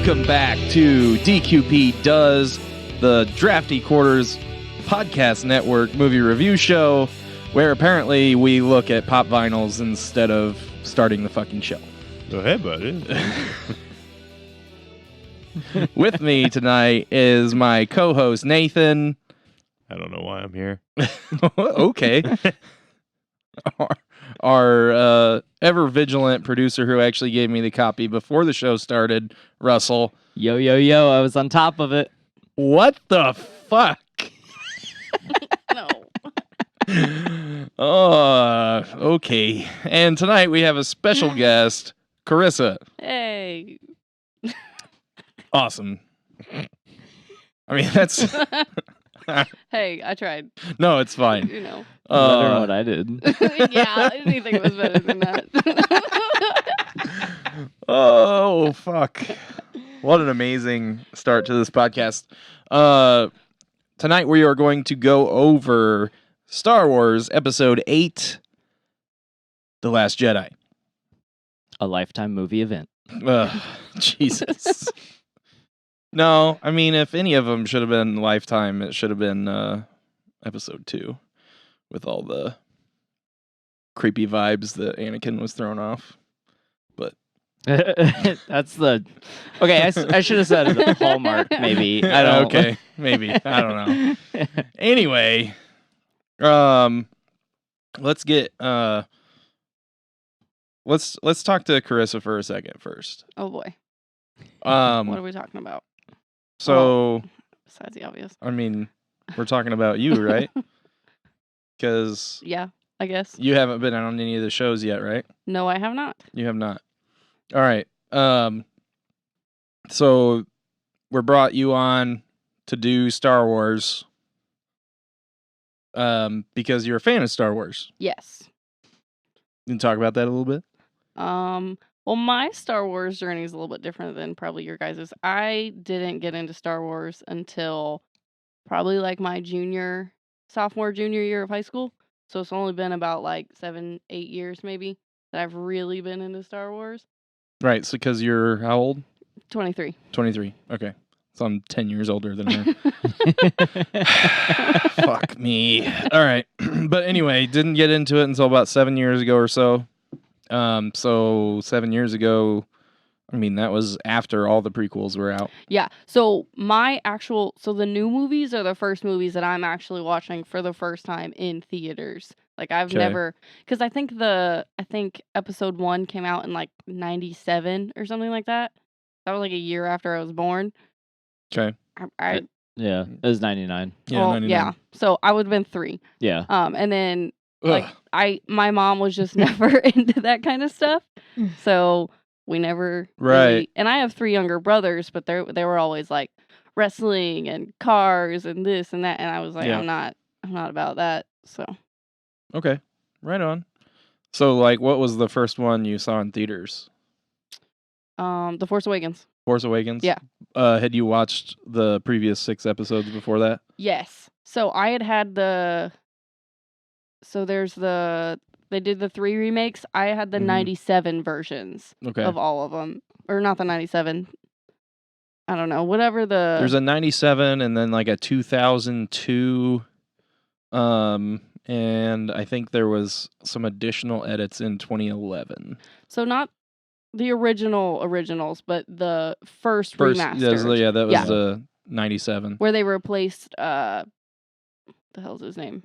Welcome back to DQP Does, the Drafty Quarters podcast network movie review show, where apparently we look at pop vinyls instead of starting the fucking show. Go ahead, buddy. With me tonight is my co-host Nathan. I don't know why I'm here. Okay. Our ever vigilant producer who actually gave me the copy before the show started, Russell. Yo, yo, yo, I was on top of it. What the fuck? No. Okay. And tonight we have a special guest, Carissa. Hey. Awesome. I mean, that's... Hey, I tried. No, it's fine. You know. Better than what I did. Yeah, anything was better than that. Oh, fuck. What an amazing start to this podcast. Tonight we are going to go over Star Wars Episode 8, The Last Jedi. A Lifetime movie event. Jesus. No, I mean, if any of them should have been Lifetime, it should have been Episode 2 with all the creepy vibes that Anakin was throwing off. But That's the... Okay, I should have said the Hallmark, maybe. I don't... Okay, maybe. I don't know. Anyway, let's get... Let's talk to Carissa for a second first. Oh boy. What are we talking about? So, Besides the obvious. I mean, we're talking about you, right? Because Yeah, I guess. you haven't been on any of the shows yet, right? No, I have not. You have not. All right. So we brought you on to do Star Wars because you're a fan of Star Wars. Yes. You can talk about that a little bit? Well, my Star Wars journey is a little bit different than probably your guys's. I didn't get into Star Wars until probably like my sophomore, junior year of high school. So it's only been about like 7-8 years maybe that I've really been into Star Wars. Right. So because you're how old? 23. 23. Okay. So I'm 10 years older than her. Fuck me. All right. But anyway, didn't get into it until about 7 years ago or so. So 7 years ago, I mean, that was after all the prequels were out. Yeah. So the new movies are the first movies that I'm actually watching for the first time in theaters. Like I've Okay. never, because I think episode 1 came out in like 97 or something like that. That was like a year after I was born. Okay. Yeah, it was 99. Yeah, well, 99. yeah. So I would have been 3. Yeah. And then Ugh. my mom was just never into that kind of stuff. So we never Right. really, and I have 3 younger brothers, but they were always like wrestling and cars and this and that, and I was like, Yeah. I'm not about that. So Okay. Right on. So, like, what was the first one you saw in theaters? The Force Awakens. Force Awakens? Yeah. Had you watched the previous 6 episodes before that? Yes. So I had they did the 3 remakes. I had the Mhm. 97 versions Okay. of all of them, or not the 97. I don't know, whatever the. There's a 97 and then like a 2002. And I think there was some additional edits in 2011. So not the originals, but the first First, remastered. yeah, that was Yeah. the 97. Where they replaced the hell's his name?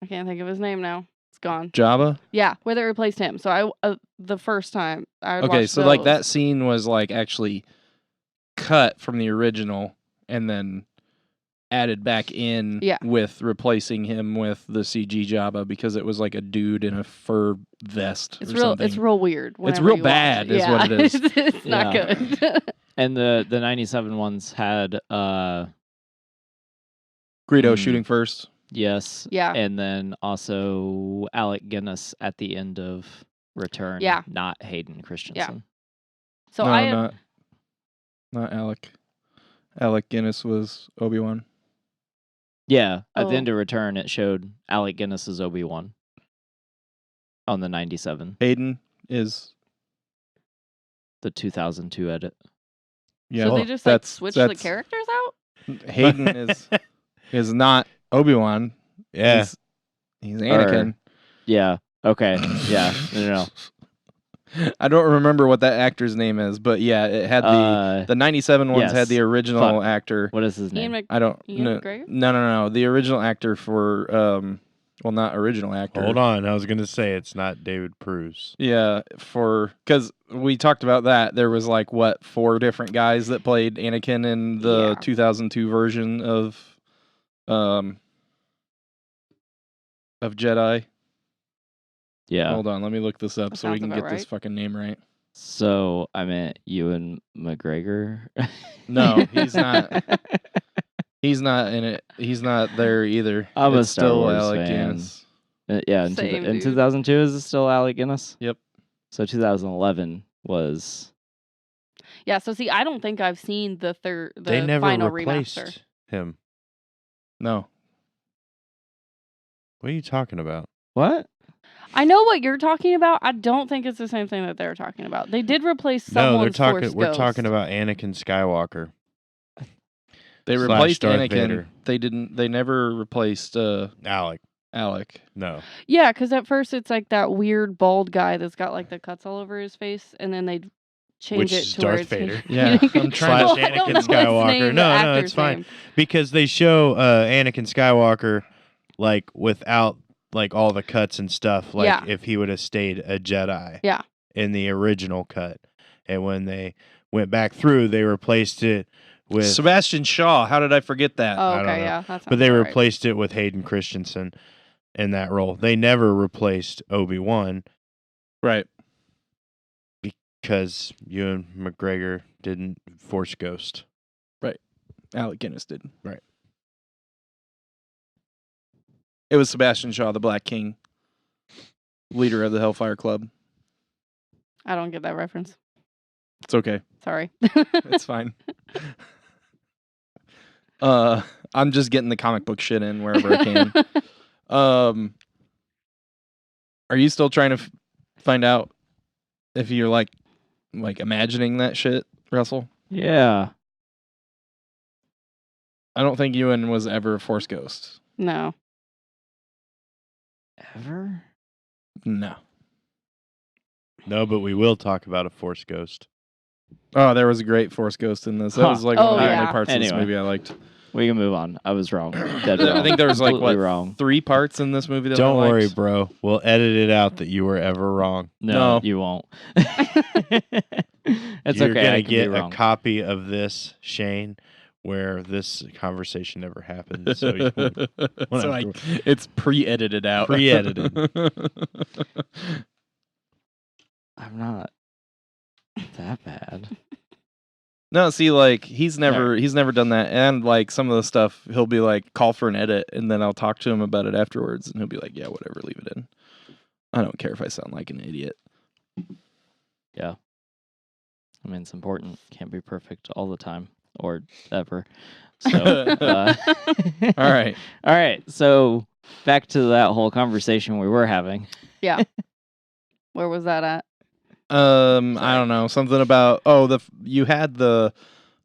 I can't think of his name now. It's gone. Jabba? Yeah, where they replaced him. So the first time I Okay, watched so like those. that scene was like actually cut from the original and then added back in Yeah. with replacing him with the CG Jabba because it was like a dude in a fur vest It's or real. something. It's real weird. It's whenever real you watch bad it. is what it is. It's not Yeah. good. And the 97 ones had, Greedo Mm. shooting first. yes. Yeah. And then also Alec Guinness at the end of Return. Yeah. Not Hayden Christensen. So no, I had, not Alec. Alec Guinness was Obi-Wan. Yeah. At Oh. the end of Return, it showed Alec Guinness as Obi-Wan on the 97, Hayden is the 2002 edit. Yeah, So well, they just like that's switch the that's- characters out? Hayden is not Obi-Wan. Yeah. He's Anakin. Yeah. Okay. Yeah. No. I don't remember what that actor's name is, but yeah, it had the 97 ones yes. had the original Fuck. actor. What is his name? I don't Ian no, McGregor? no. The original actor for well, not original actor. Hold on. I was going to say it's not David Pruse. Yeah, because we talked about that. There was like what 4 different guys that played Anakin in the Yeah. 2002 version of Jedi. Yeah. Hold on, let me look this up That so we sounds can about get this right. fucking name right. So I meant Ewan McGregor. No, he's not. He's not in it. He's not there either. I'm a It's Star still Wars Alec fan. Guinness. Yeah, in, Same, in dude. 2002 is it still Alec Guinness? Yep. So 2011 was. Yeah, so see, I don't think I've seen the They never final replaced remaster. him. No. What are you talking about? What? I know what you're talking about. I don't think it's the same thing that they're talking about. They did replace someone's No, Force we're talking ghost. about Anakin Skywalker. They Slash replaced Darth Anakin. Vader. They never replaced Alec. Alec. No. Yeah, because at first it's like that weird bald guy that's got like the cuts all over his face, and then they change Which it is to Darth where it's Vader. Yeah, I'm trying Well, Slash I don't Anakin know his Skywalker. name, the No, actor's it's fine. name. Because they show Anakin Skywalker like without like all the cuts and stuff, like Yeah. if he would have stayed a Jedi. Yeah. In the original cut. And when they went back through, they replaced it with Sebastian Shaw. How did I forget that? Oh, I don't okay, know. yeah, that's. but they replaced it with Hayden Christensen in that role. They never replaced Obi-Wan Right. because Ewan McGregor didn't Force Ghost. Alec Guinness did. Right. It was Sebastian Shaw, the Black King, leader of the Hellfire Club. I don't get that reference. It's okay. Sorry. It's fine. I'm just getting the comic book shit in wherever I can. Are you still trying to find out if you're like imagining that shit, Russell? Yeah. I don't think Ewan was ever a Force ghost. No. Ever? No. No, but we will talk about a Force Ghost. Oh, there was a great Force ghost in this. That Huh. was like Oh, one of the yeah. only parts of this Anyway. movie I liked. We can move on. I was wrong. Dead I wrong. think there was like Completely what wrong. 3 parts in this movie that Don't I liked. worry, bro. We'll edit it out that you were ever wrong. No, No. you won't. It's You're okay. gonna I can get be a wrong. copy of this, Shane, where this conversation never happened. So you won't So have to- it's pre-edited out. Pre-edited. I'm not that bad. No, see, like he's never done that, and like some of the stuff he'll be like, call for an edit, and then I'll talk to him about it afterwards, and he'll be like, yeah, whatever, leave it in. I don't care if I sound like an idiot. Yeah. I mean, it's important. Can't be perfect all the time or ever. So, All right. All right. So back to that whole conversation we were having. Yeah. Where was that at? I don't know, something about you had the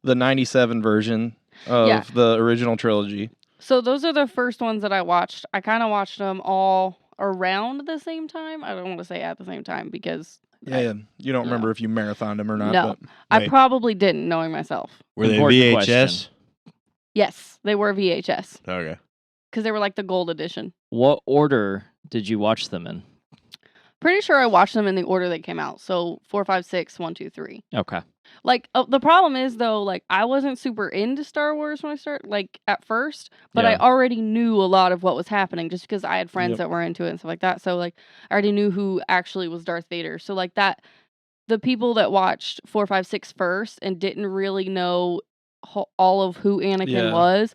97 version of Yeah. the original trilogy. So those are the first ones that I watched. I kind of watched them all around the same time. I don't want to say at the same time because Yeah, you don't remember if you marathoned them or not. No. But I Wait. probably didn't, knowing myself. Were they Important VHS? question. Yes, they were VHS Okay. because they were like the gold edition. What order did you watch them in? Pretty sure I watched them in the order they came out. So 4, 5, 6, 1, 2, 3. Okay. Like the problem is though, like I wasn't super into Star Wars when I started, like at first, but I Yeah. already knew a lot of what was happening just because I had friends Yep. that were into it and stuff like that. So like I already knew who actually was Darth Vader. So like that, the people that watched 4, 5, 6 first and didn't really know all of who Anakin Yeah. was,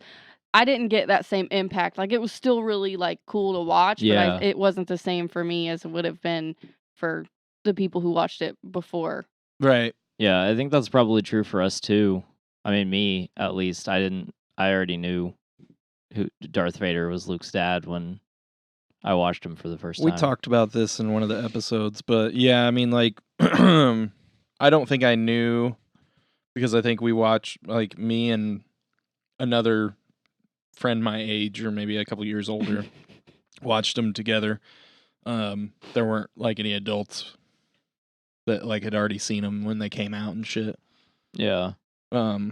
I didn't get that same impact. Like it was still really like cool to watch, Yeah. but it wasn't the same for me as it would have been for the people who watched it before. right. Yeah, I think that's probably true for us too. I mean, me at least. I already knew who Darth Vader was Luke's dad when I watched him for the first We time. talked about this in one of the episodes, but yeah, I mean, like, I don't think I knew because I think we watched, like, me and another friend my age or maybe a couple years older watched them together. There weren't like any adults that like had already seen them when they came out and shit. Yeah. So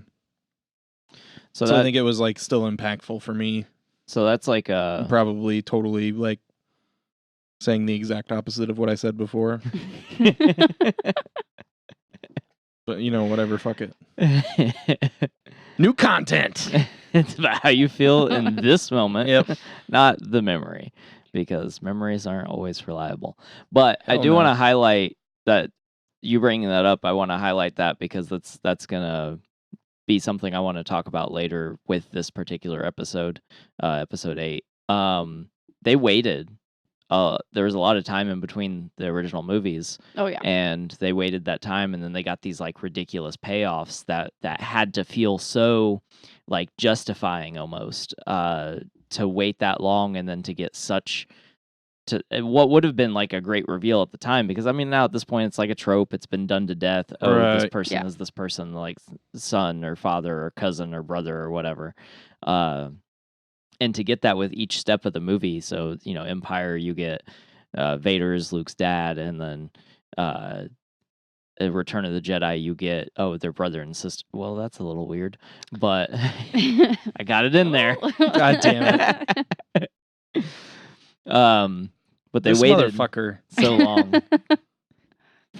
So I think it was like still impactful for me. that's like I'm probably totally like saying the exact opposite of what I said before. But you know, whatever, fuck it. New content. It's about how you feel in this moment, Yep. not the memory, because memories aren't always reliable. But I Hell do no. want to highlight that you bringing that up. I want to highlight that because that's gonna be something I want to talk about later with this particular episode, episode 8. They waited. There was a lot of time in between the original movies. Oh yeah. And they waited that time, and then they got these like ridiculous payoffs that had to feel so like justifying almost to wait that long and then to get such what would have been like a great reveal at the time, because I mean now at this point it's like a trope, it's been done to death. This Right. person Yeah. is this person, like son or father or cousin or brother or whatever. And to get that with each step of the movie, so you know, Empire, you get Vader is Luke's dad, and then Return of the Jedi, you get their brother and sister. Well, that's a little weird, but I got it in there. God damn it. But they This waited motherfucker. so long,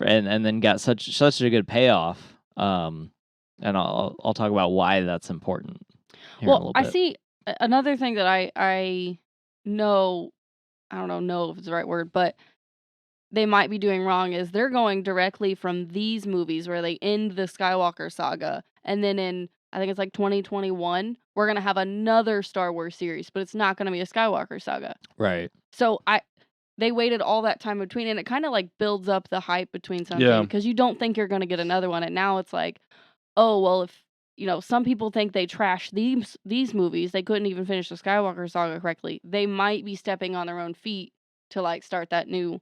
and then got such a good payoff. And I'll talk about why that's important here in a Well, little I bit. see another thing that I know, I don't know if it's the right word, but they might be doing wrong is they're going directly from these movies where they end the Skywalker saga, and then in, I think it's like 2021, we're going to have another Star Wars series, but it's not going to be a Skywalker saga. Right. So they waited all that time between, and it kind of like builds up the hype between something, Yeah. because you don't think you're going to get another one, and now it's like, oh, well, if, you know, some people think they trashed these movies, they couldn't even finish the Skywalker saga correctly. They might be stepping on their own feet to like start that new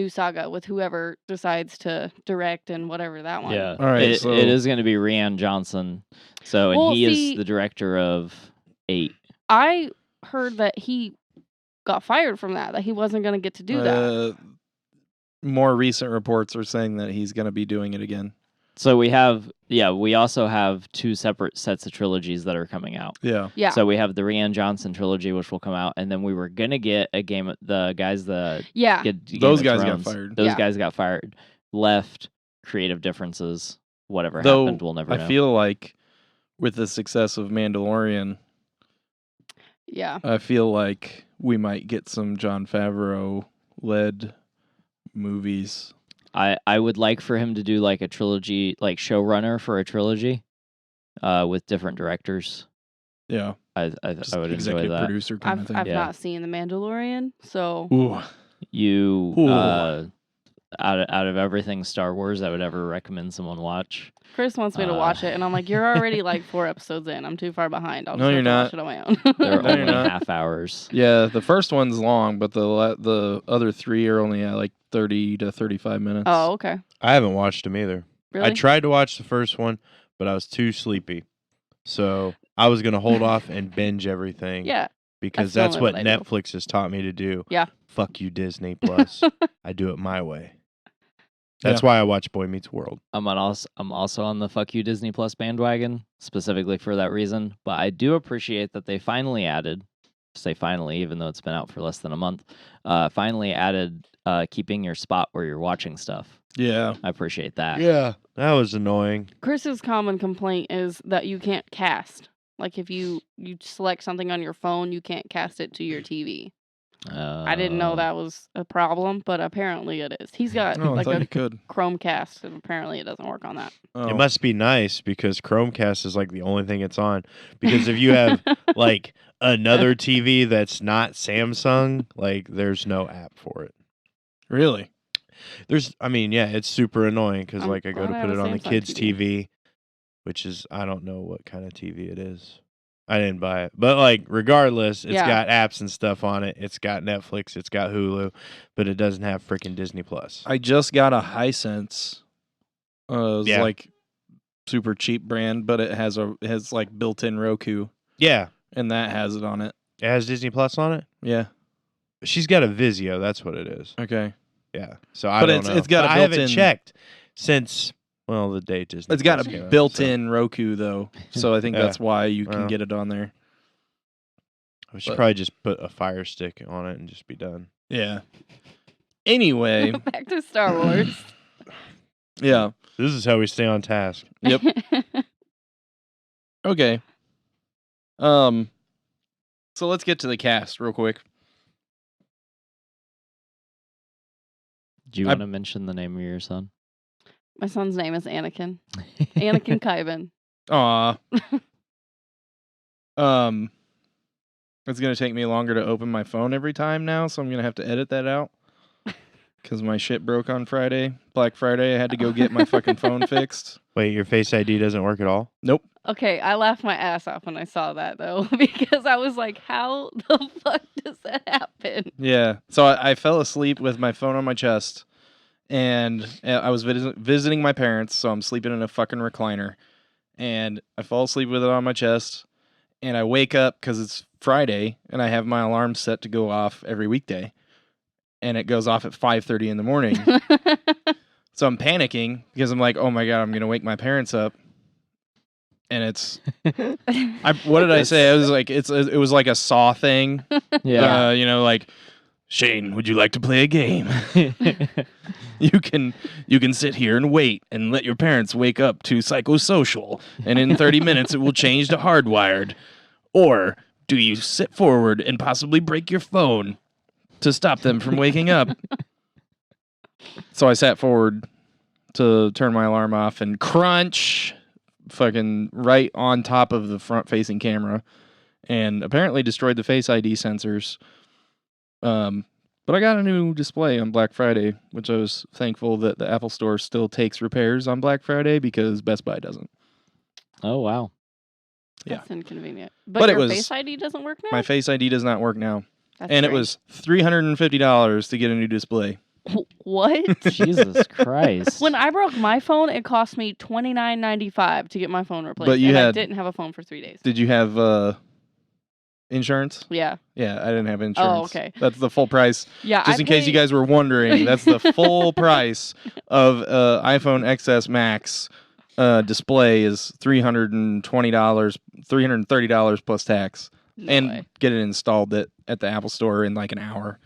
saga with whoever decides to direct and whatever that one. Yeah. All right, It so- is going to be Rian Johnson. So, and Well, he see- is the director of 8. I heard that he got fired from that he wasn't going to get to do that. More recent reports are saying that he's going to be doing it again. So we also have 2 separate sets of trilogies that are coming out. Yeah. Yeah. So we have the Rian Johnson trilogy, which will come out, and then we were gonna get a Game Those guys got Yeah. guys got fired, left, creative differences, whatever Though happened, we'll never know. I feel like with the success of Mandalorian, Yeah. I feel like we might get some Jon Favreau led movies. I would like for him to do like a trilogy, like showrunner for a trilogy, with different directors. Yeah. I Just would enjoy executive that. producer kind of thing. I've Yeah. not seen The Mandalorian, so Ooh. You Ooh. out of everything Star Wars, I would ever recommend someone watch. Chris wants me to watch it, and I'm like, you're already like 4 episodes in. I'm too far behind. I'll just No, have you're to not. watch it on my own. They're No, you're only not. half hours. Yeah, the first one's long, but the other 3 are only at like 30 to 35 minutes. Oh, okay. I haven't watched them either. Really? I tried to watch the first one, but I was too sleepy. So I was going to hold off and binge everything. Yeah. Because That's that's normally what what I do. Netflix has taught me to do. Yeah. Fuck you, Disney Plus. I do it my way. That's Yeah. why I watch Boy Meets World. I'm also on the fuck you Disney Plus bandwagon, specifically for that reason. But I do appreciate that they finally added, say finally, even though it's been out for less than a month, finally added keeping your spot where you're watching stuff. Yeah. I appreciate that. Yeah. That was annoying. Chris's common complaint is that you can't cast. Like if you select something on your phone, you can't cast it to your TV. I didn't know that was a problem, but apparently it is. He's got Oh, I like thought a you could. Chromecast, and apparently it doesn't work on that. Oh. It must be nice because Chromecast is like the only thing it's on. Because if you have like another TV that's not Samsung, like there's no app for it. Really? It's super annoying because I'm like I go glad to I put have it a on the Samsung kids' TV. TV, which is I don't know what kind of TV it is. I didn't buy it, but like regardless, it's Yeah. got apps and stuff on it. It's got Netflix, it's got Hulu, but it doesn't have freaking Disney Plus. I just got a Hisense. It was Yeah. like super cheap brand, but it has like built-in Roku, Yeah. and that has it on it. It has Disney Plus on it? Yeah. She's got a Vizio. That's what it is. Okay. Yeah. So I But don't know. it's got But a I haven't built-in- checked since, well, the day Disney It's got Plus a came out, built-in Roku though, so I think Yeah. that's why you can Well. get it on there. We should but- probably just put a Fire Stick on it and just be done. Yeah. Anyway, Back to Star Wars. yeah. This is how we stay on task. Yep. Okay. So let's get to the cast real quick. Do you I- want to mention the name of your son? My son's name is Anakin. Anakin Kyben. Aw. It's gonna take me longer to open my phone every time now, so I'm gonna have to edit that out. Because my shit broke on Friday, Black Friday. I had to go get my fucking phone fixed. Wait, your Face ID doesn't work at all? Nope. Okay, I laughed my ass off when I saw that though, because I was like, how the fuck does that happen? Yeah. So I fell asleep with my phone on my chest, and I was visiting my parents, so I'm sleeping in a fucking recliner, and I fall asleep with it on my chest, and I wake up because it's Friday, and I have my alarm set to go off every weekday, and it goes off at 5:30 in the morning. So I'm panicking because I'm like, oh my God, I'm gonna wake my parents up. And it's, what did I say? I was like, it was like a Saw thing. Yeah. Like, Shane, would you like to play a game? You can sit here and wait and let your parents wake up to Psychosocial, and in 30 minutes it will change to Hardwired. Or do you sit forward and possibly break your phone to stop them from waking up? So I sat forward to turn my alarm off, and crunch, fucking right on top of the front-facing camera, and apparently destroyed the Face ID sensors. But I got a new display on Black Friday, which I was thankful that the Apple Store still takes repairs on Black Friday because Best Buy doesn't. Oh, wow. Yeah. That's inconvenient. But But it your was- Face ID doesn't work now? My Face ID does not work now. That's And it strange. was $350 to get a new display. What? Jesus Christ. When I broke my phone, it cost me $29.95 to get my phone replaced. But you and I had- didn't have a phone for 3 days. Did you have insurance? Yeah. Yeah, I didn't have insurance. okay. That's the full price. Yeah. Just in case you guys were wondering, that's the full price of iPhone XS Max display is $320, $330 plus tax, and get it installed at the Apple Store in like an hour.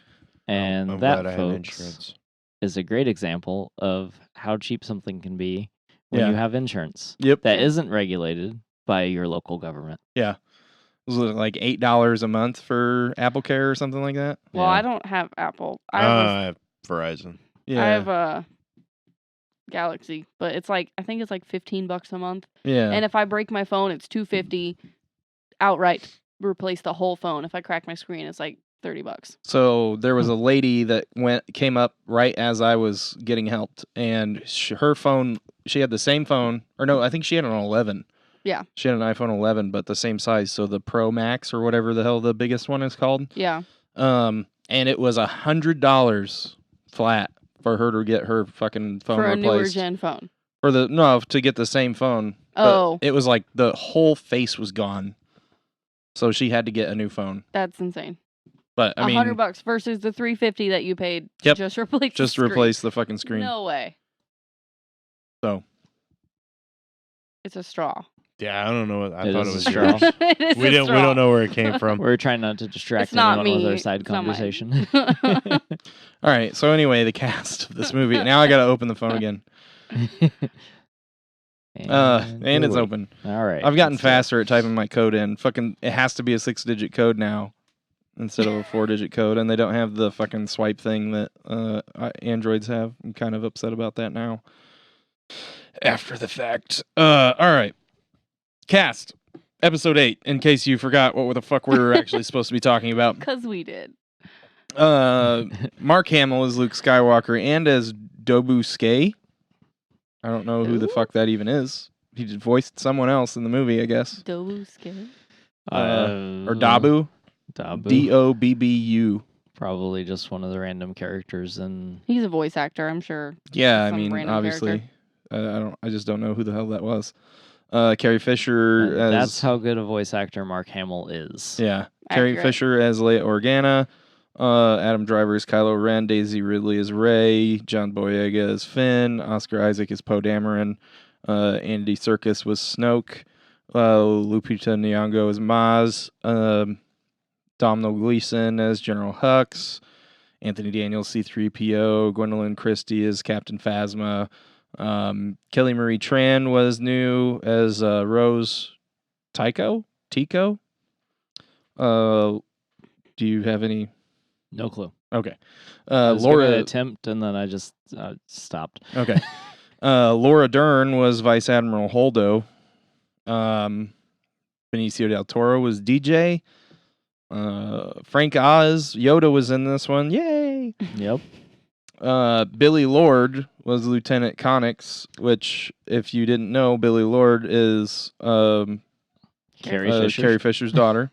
And I'm that, glad I had folks, insurance. is a great example of how cheap something can be when Yeah. you have insurance Yep. that isn't regulated by your local government. Was it like $8 a month for Apple Care or something like that? Well, Yeah. I don't have Apple. I have Verizon. Yeah. I have a Galaxy, but it's like I think it's like $15 a month. yeah. And if I break my phone, it's $250 outright. Replace the whole phone. If I crack my screen, it's like $30. So there was a lady that came up right as I was getting helped, and her phone, she had the same phone, or no, I think she had an 11. Yeah. She had an iPhone 11, but the same size, so the Pro Max or whatever the hell the biggest one is called. Yeah. And it was $100 flat for her to get her fucking phone For a newer replaced. gen phone. To get the same phone. But Oh. it was like the whole face was gone, so she had to get a new phone. That's insane. But I mean, $100 versus the $350 that you paid. Yep. Just replace. just the screen. replace the fucking screen. No way. So It's a straw. Yeah, I don't know. I It thought is it was a straw. yours. It is We a don't. We straw. don't know where it came from. We're trying not to distract It's not anyone with me. our side It's not mine. conversation. all right. So anyway, the cast of this movie. Now I gotta open the phone again. And it's away. open. All right. I've gotten let's do it. faster at typing my code in. Fucking, it has to be a 6-digit code now instead of a 4-digit code, and they don't have the fucking swipe thing that Androids have. I'm kind of upset about that now. After the fact. All right. Cast. Episode 8, in case you forgot what the fuck we were actually supposed to be talking about. Because we did. Mark Hamill is Luke Skywalker, and as Dobu Skay. I don't know who the Who? fuck that even is. He just voiced someone else in the movie, I guess. Dobuske. Or Dabu. Dabu. Dobbu. Probably just one of the random characters in He's a voice actor, I'm sure. Yeah, I Some mean, random obviously. I just don't know who the hell that was. Carrie Fisher And as that's how good a voice actor Mark Hamill is. yeah. Carrie Accurate. Fisher as Leia Organa. Adam Driver as Kylo Ren. Daisy Ridley as Rey. John Boyega as Finn. Oscar Isaac as Poe Dameron. Andy Serkis was Snoke. Lupita Nyong'o as Maz. Domhnall Gleeson as General Hux. Anthony Daniels, C-3PO. Gwendolyn Christie as Captain Phasma. Kelly Marie Tran was new as Rose Tico. Do you have any? No clue. Okay. I was gonna Laura. attempt, and then I just stopped. Okay. Laura Dern was Vice Admiral Holdo. Benicio del Toro was DJ. Frank Oz, Yoda was in this one. Yay! Yep. Billy Lord was Lieutenant Connix, which, if you didn't know, Billy Lord is Carrie Fisher. Carrie Fisher's daughter.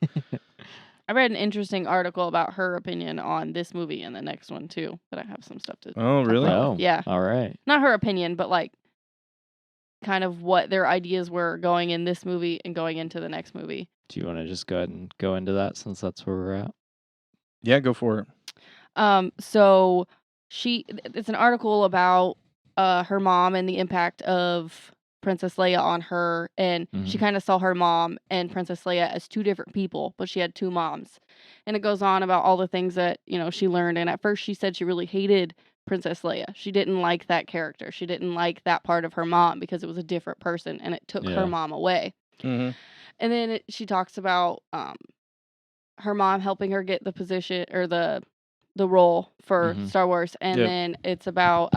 I read an interesting article about her opinion on this movie and the next one too. That I have some stuff to. Oh, talk really? about. Oh, Yeah. All right. Not her opinion, but like, kind of what their ideas were going in this movie and going into the next movie. Do you want to just go ahead and go into that since that's where we're at? Yeah, go for it. So it's an article about her mom and the impact of Princess Leia on her, and she kind of saw her mom and Princess Leia as two different people, but she had two moms. And it goes on about all the things that, she learned. And at first she said she really hated Princess Leia. She didn't like that character. She didn't like that part of her mom because it was a different person and it took her mom away. Mm-hmm. And then she talks about her mom helping her get the position or the role for Star Wars. And then it's about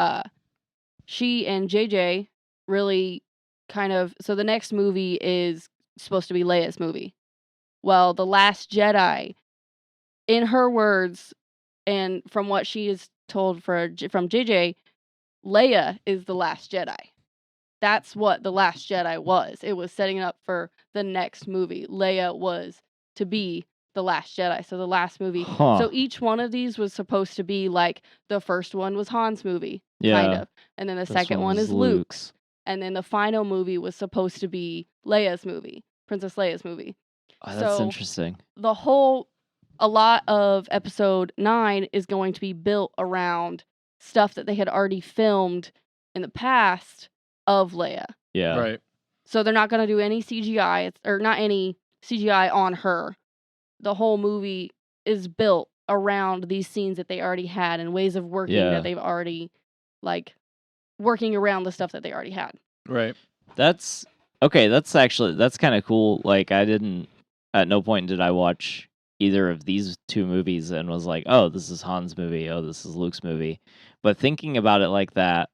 she and JJ really kind of... So the next movie is supposed to be Leia's movie. Well, The Last Jedi, in her words, and from what she is told from JJ, Leia is the Last Jedi. That's what The Last Jedi was. It was setting up for the next movie. Leia was to be the Last Jedi. So the last movie. Huh. So each one of these was supposed to be like, the first one was Han's movie, kind of. And then the second one is Luke's. And then the final movie was supposed to be Leia's movie, Princess Leia's movie. Oh, that's So interesting. A lot of episode 9 is going to be built around stuff that they had already filmed in the past of Leia. Yeah. Right. So they're not going to do any CGI, or not any CGI on her. The whole movie is built around these scenes that they already had and ways of working that they've already, working around the stuff that they already had. Right. That's okay. That's kind of cool. Like, at no point did I watch either of these two movies and was like, oh, this is Han's movie. Oh, this is Luke's movie. But thinking about it like that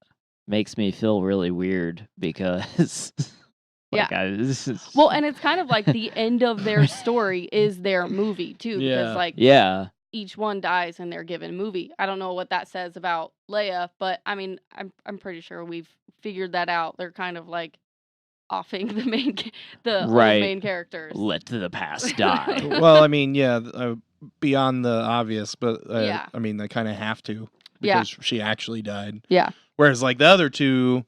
makes me feel really weird because Well, and it's kind of like the end of their story is their movie too, because each one dies in their given movie. I don't know what that says about Leia, but I mean, I'm pretty sure we've figured that out. They're kind of like offing the main characters. Let the past die. Well, I mean, beyond the obvious, but I mean, they kind of have to because she actually died. Yeah. Whereas, the other two,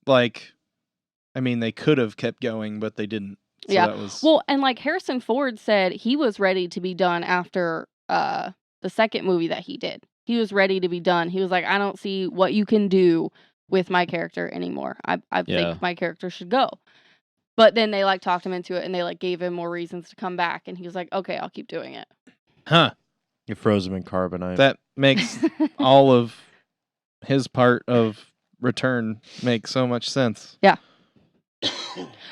I mean, they could have kept going, but they didn't. So that was... Well, and Harrison Ford said he was ready to be done after the second movie that he did. He was ready to be done. He was like, I don't see what you can do with my character anymore. I think my character should go. But then they talked him into it, and they gave him more reasons to come back, and he was like, okay, I'll keep doing it. Huh. You froze him in carbonite. That makes all of his part of Return make so much sense. Yeah.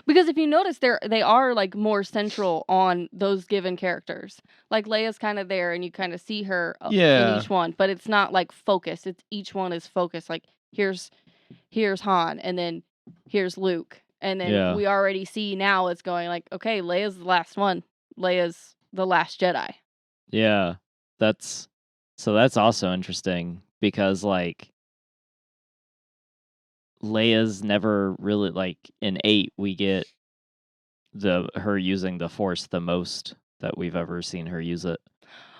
Because if you notice, they are more central on those given characters. Leia's kind of there, and you kind of see her in each one, but it's not focused. It's each one is focused. Here's Han, and then here's Luke, and then we already see now it's going okay, Leia's the last one. Leia's the Last Jedi. Yeah, that's also interesting because Leia's never really in 8 we get her using the Force the most that we've ever seen her use it.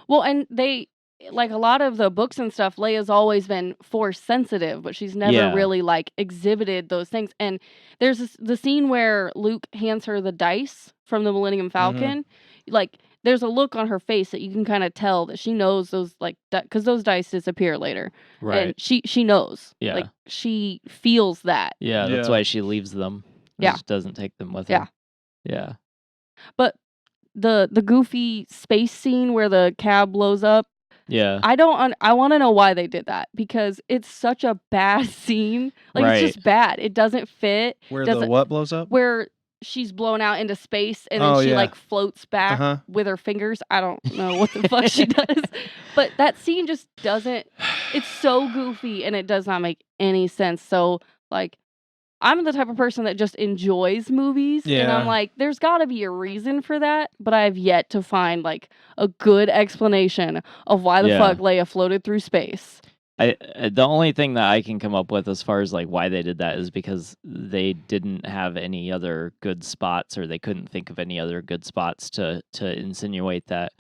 Well, and they like a lot of the books and stuff, Leia's always been force sensitive, but she's never Yeah. really like exhibited those things. And there's the scene where Luke hands her the dice from the Millennium Falcon. Like there's a look on her face that you can kind of tell that she knows those, like, because those dice disappear later, and she knows. Yeah. Like she feels that. Yeah, that's Yeah. why she leaves them. Yeah. Just doesn't take them with Yeah. her. Yeah. But the goofy space scene where the cab blows up, Yeah. I want to know why they did that, because it's such a bad scene. Like Right. it's just bad. It doesn't fit. Where the doesn't- what blows up? Where she's blown out into space and then Oh, she yeah. like floats back Uh-huh. with her fingers. I don't know what the fuck she does. But that scene just doesn't, it's so goofy and it does not make any sense. So like I'm the type of person that just enjoys movies, and Yeah. I'm like, there's got to be a reason for that, but I have yet to find like a good explanation of why the Yeah. fuck Leia floated through space. The only thing that I can come up with as far as like why they did that is because they didn't have any other good spots, or they couldn't think of any other good spots to insinuate that.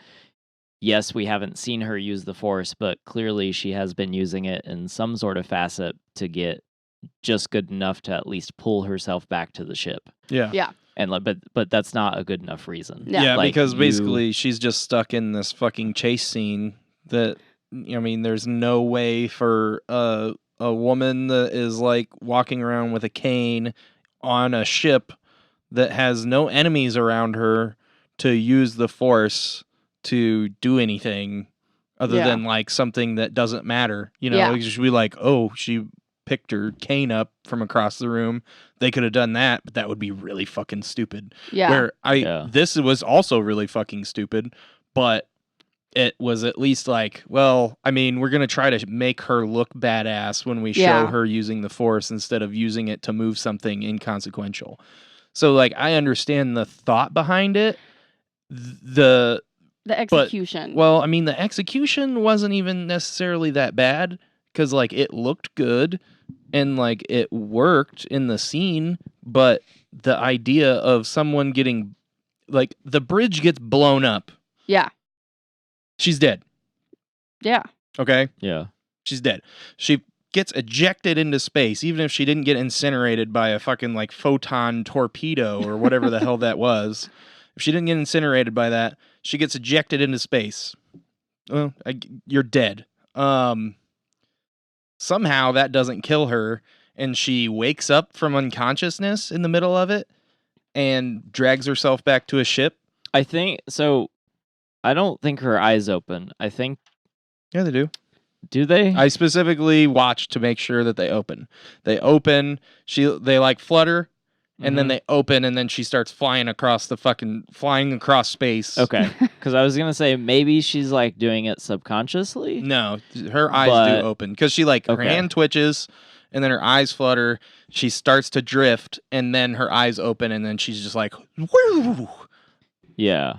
Yes, we haven't seen her use the Force, but clearly she has been using it in some sort of facet to get just good enough to at least pull herself back to the ship. Yeah. Yeah. And like, but that's not a good enough reason. Yeah. Yeah, Like, because you- basically she's just stuck in this fucking chase scene that, I mean, there's no way for a woman that is like walking around with a cane on a ship that has no enemies around her to use the Force to do anything other Yeah. than like something that doesn't matter. You know, Yeah. it should be like, oh, she picked her cane up from across the room. They could have done that, but that would be really fucking stupid. Yeah. Where Yeah. this was also really fucking stupid, but it was at least like, well, I mean, we're gonna try to make her look badass when we show Yeah. her using the Force instead of using it to move something inconsequential. So like, I understand the thought behind it. The execution. Well, I mean, the execution wasn't even necessarily that bad, because like it looked good and like it worked in the scene, but the idea of someone getting, like, the bridge gets blown up. Yeah. She's dead. Yeah. Okay? Yeah. She's dead. She gets ejected into space, even if she didn't get incinerated by a fucking like photon torpedo or whatever the hell that was. If she didn't get incinerated by that, she gets ejected into space. Well, you're dead. Somehow that doesn't kill her, and she wakes up from unconsciousness in the middle of it and drags herself back to a ship. I think so. I don't think her eyes open. I think, Yeah, they do. do they? I specifically watched to make sure that they open. They open. They like flutter, and then Mhm. they open, and then she starts flying across space. Okay, because I was gonna say maybe she's like doing it subconsciously. No, her eyes But- do open, because she like her Okay. hand twitches, and then her eyes flutter. She starts to drift, and then her eyes open, and then she's just like, woo! Yeah,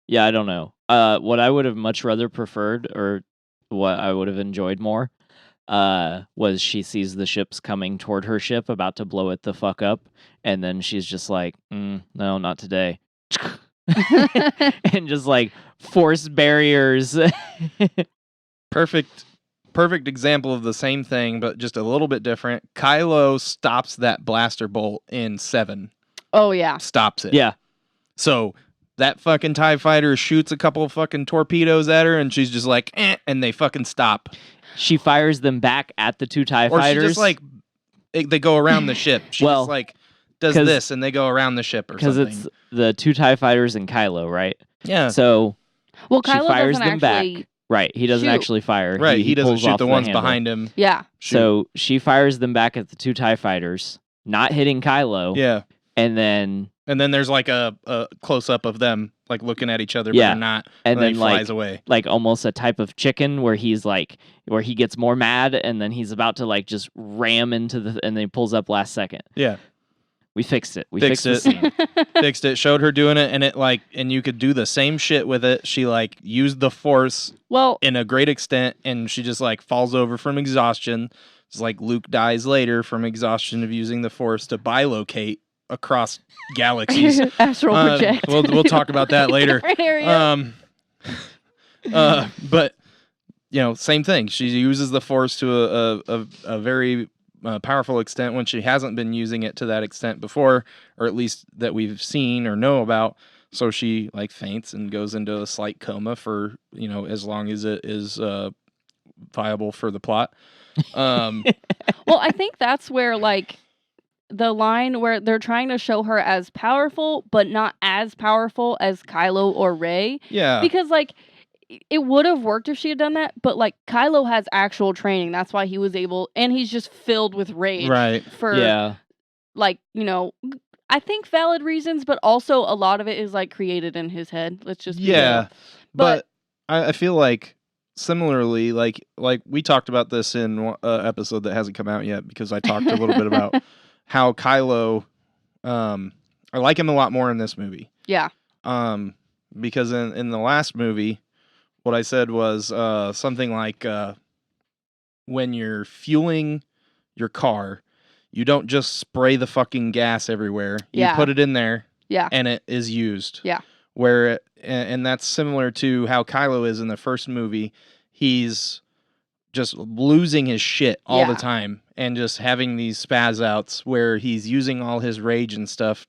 yeah. I don't know. What I would have much rather preferred, or what I would have enjoyed more, was she sees the ships coming toward her ship, about to blow it the fuck up, and then she's just like, no, not today. And just like force barriers. Perfect example of the same thing, but just a little bit different. Kylo stops that blaster bolt in 7. Oh yeah. Stops it. Yeah, So that fucking TIE fighter shoots a couple of fucking torpedoes at her, and she's just like, and they fucking stop. she fires them back at the two TIE Or fighters. she just like, they go around the ship. She Well, just like does 'cause- this, and they go around the ship or because something. it's the two TIE fighters and Kylo, right? Yeah. So Well, she Kylo fires doesn't them actually. back. Right, he doesn't shoot. actually fire. Right. He doesn't pulls shoot off the ones handle. behind him. Yeah. Shoot. So she fires them back at the two TIE fighters, not hitting Kylo. Yeah. And then And then there's like a close up of them like looking at each other, Yeah. but they're not. and then he like flies away. almost a type of chicken where he gets more mad and then he's about to like just ram into the and then he pulls up last second. Yeah. We fixed it. We Fixed fixed it. the scene. Fixed it. Showed her doing it, and it like, and you could do the same shit with it. She like used the Force Well, in a great extent, and she just like falls over from exhaustion. It's like Luke dies later from exhaustion of using the Force to bilocate across galaxies. astral project. We'll talk about that later. Different area. But same thing. She uses the Force to a very powerful extent when she hasn't been using it to that extent before, or at least that we've seen or know about. So she like faints and goes into a slight coma for as long as it is viable for the plot. Well, I think that's where like the line where they're trying to show her as powerful, but not as powerful as Kylo or Rey. Yeah. Because like it would have worked if she had done that, but like Kylo has actual training. That's why he was able, and he's just filled with rage. Right. For like, I think valid reasons, but also a lot of it is like created in his head. Let's just be real. But I feel like similarly, like we talked about this in an episode that hasn't come out yet because I talked a little bit about how Kylo, I like him a lot more in this movie. Yeah. Because in the last movie, what I said was something like when you're fueling your car, you don't just spray the fucking gas everywhere. You put it in there, and it is used. Yeah. And that's similar to how Kylo is in the first movie. He's just losing his shit all the time and just having these spaz outs where he's using all his rage and stuff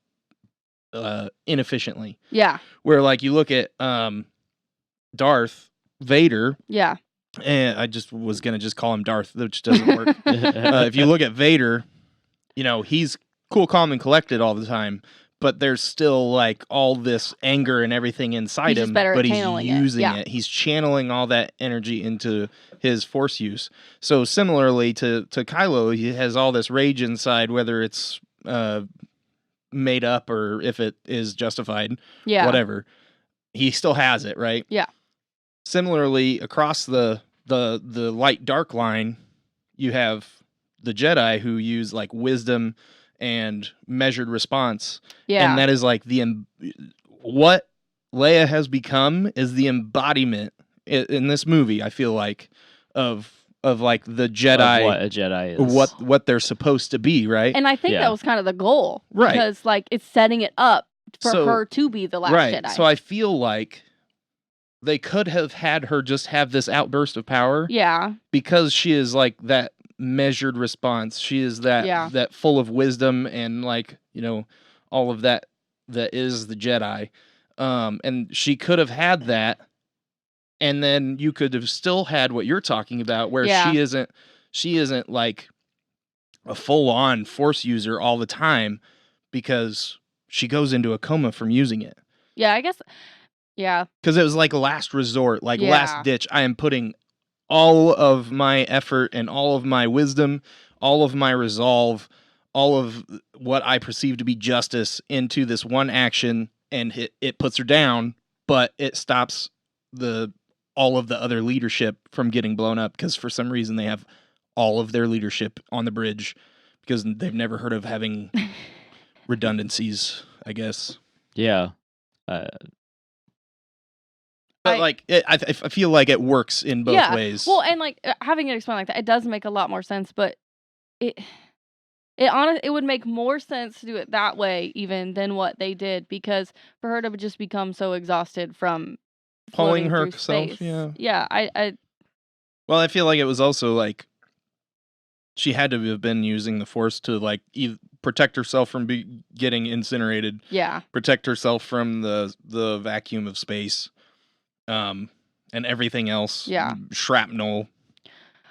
inefficiently. Yeah. Where like you look at Darth Vader. Yeah. And I just was going to just call him Darth, which doesn't work. If you look at Vader, he's cool, calm, and collected all the time, but there's still like all this anger and everything inside him, but he's using it. He's channeling all that energy into his Force use. So similarly to Kylo, he has all this rage inside, whether it's made up or if it is justified, whatever. He still has it, right? Yeah. Similarly, across the light dark line, you have the Jedi who use like wisdom and measured response. Yeah. And that is like what Leia has become is the embodiment in this movie, I feel like, of like the Jedi, of what a Jedi is, what they're supposed to be, right? And I think that was kind of the goal, right? Because like it's setting it up for her to be the last Jedi. So I feel like they could have had her just have this outburst of power. Yeah. Because she is like that measured response. She is that full of wisdom and like, all of that is the Jedi. And she could have had that. And then you could have still had what you're talking about where she isn't like a full on Force user all the time because she goes into a coma from using it. Yeah, I guess. Yeah. Because it was like last resort, like last ditch. I am putting all of my effort and all of my wisdom, all of my resolve, all of what I perceive to be justice into this one action, and it puts her down, but it stops all of the other leadership from getting blown up because for some reason they have all of their leadership on the bridge because they've never heard of having redundancies, I guess. Yeah. But I feel like it works in both ways. Well, and like having it explained like that, it does make a lot more sense. But it would make more sense to do it that way even than what they did because for her to just become so exhausted from pulling herself. Yeah. Well, I feel like it was also like she had to have been using the Force to like protect herself from getting incinerated. Yeah. Protect herself from the vacuum of space. And everything else. Yeah. Shrapnel.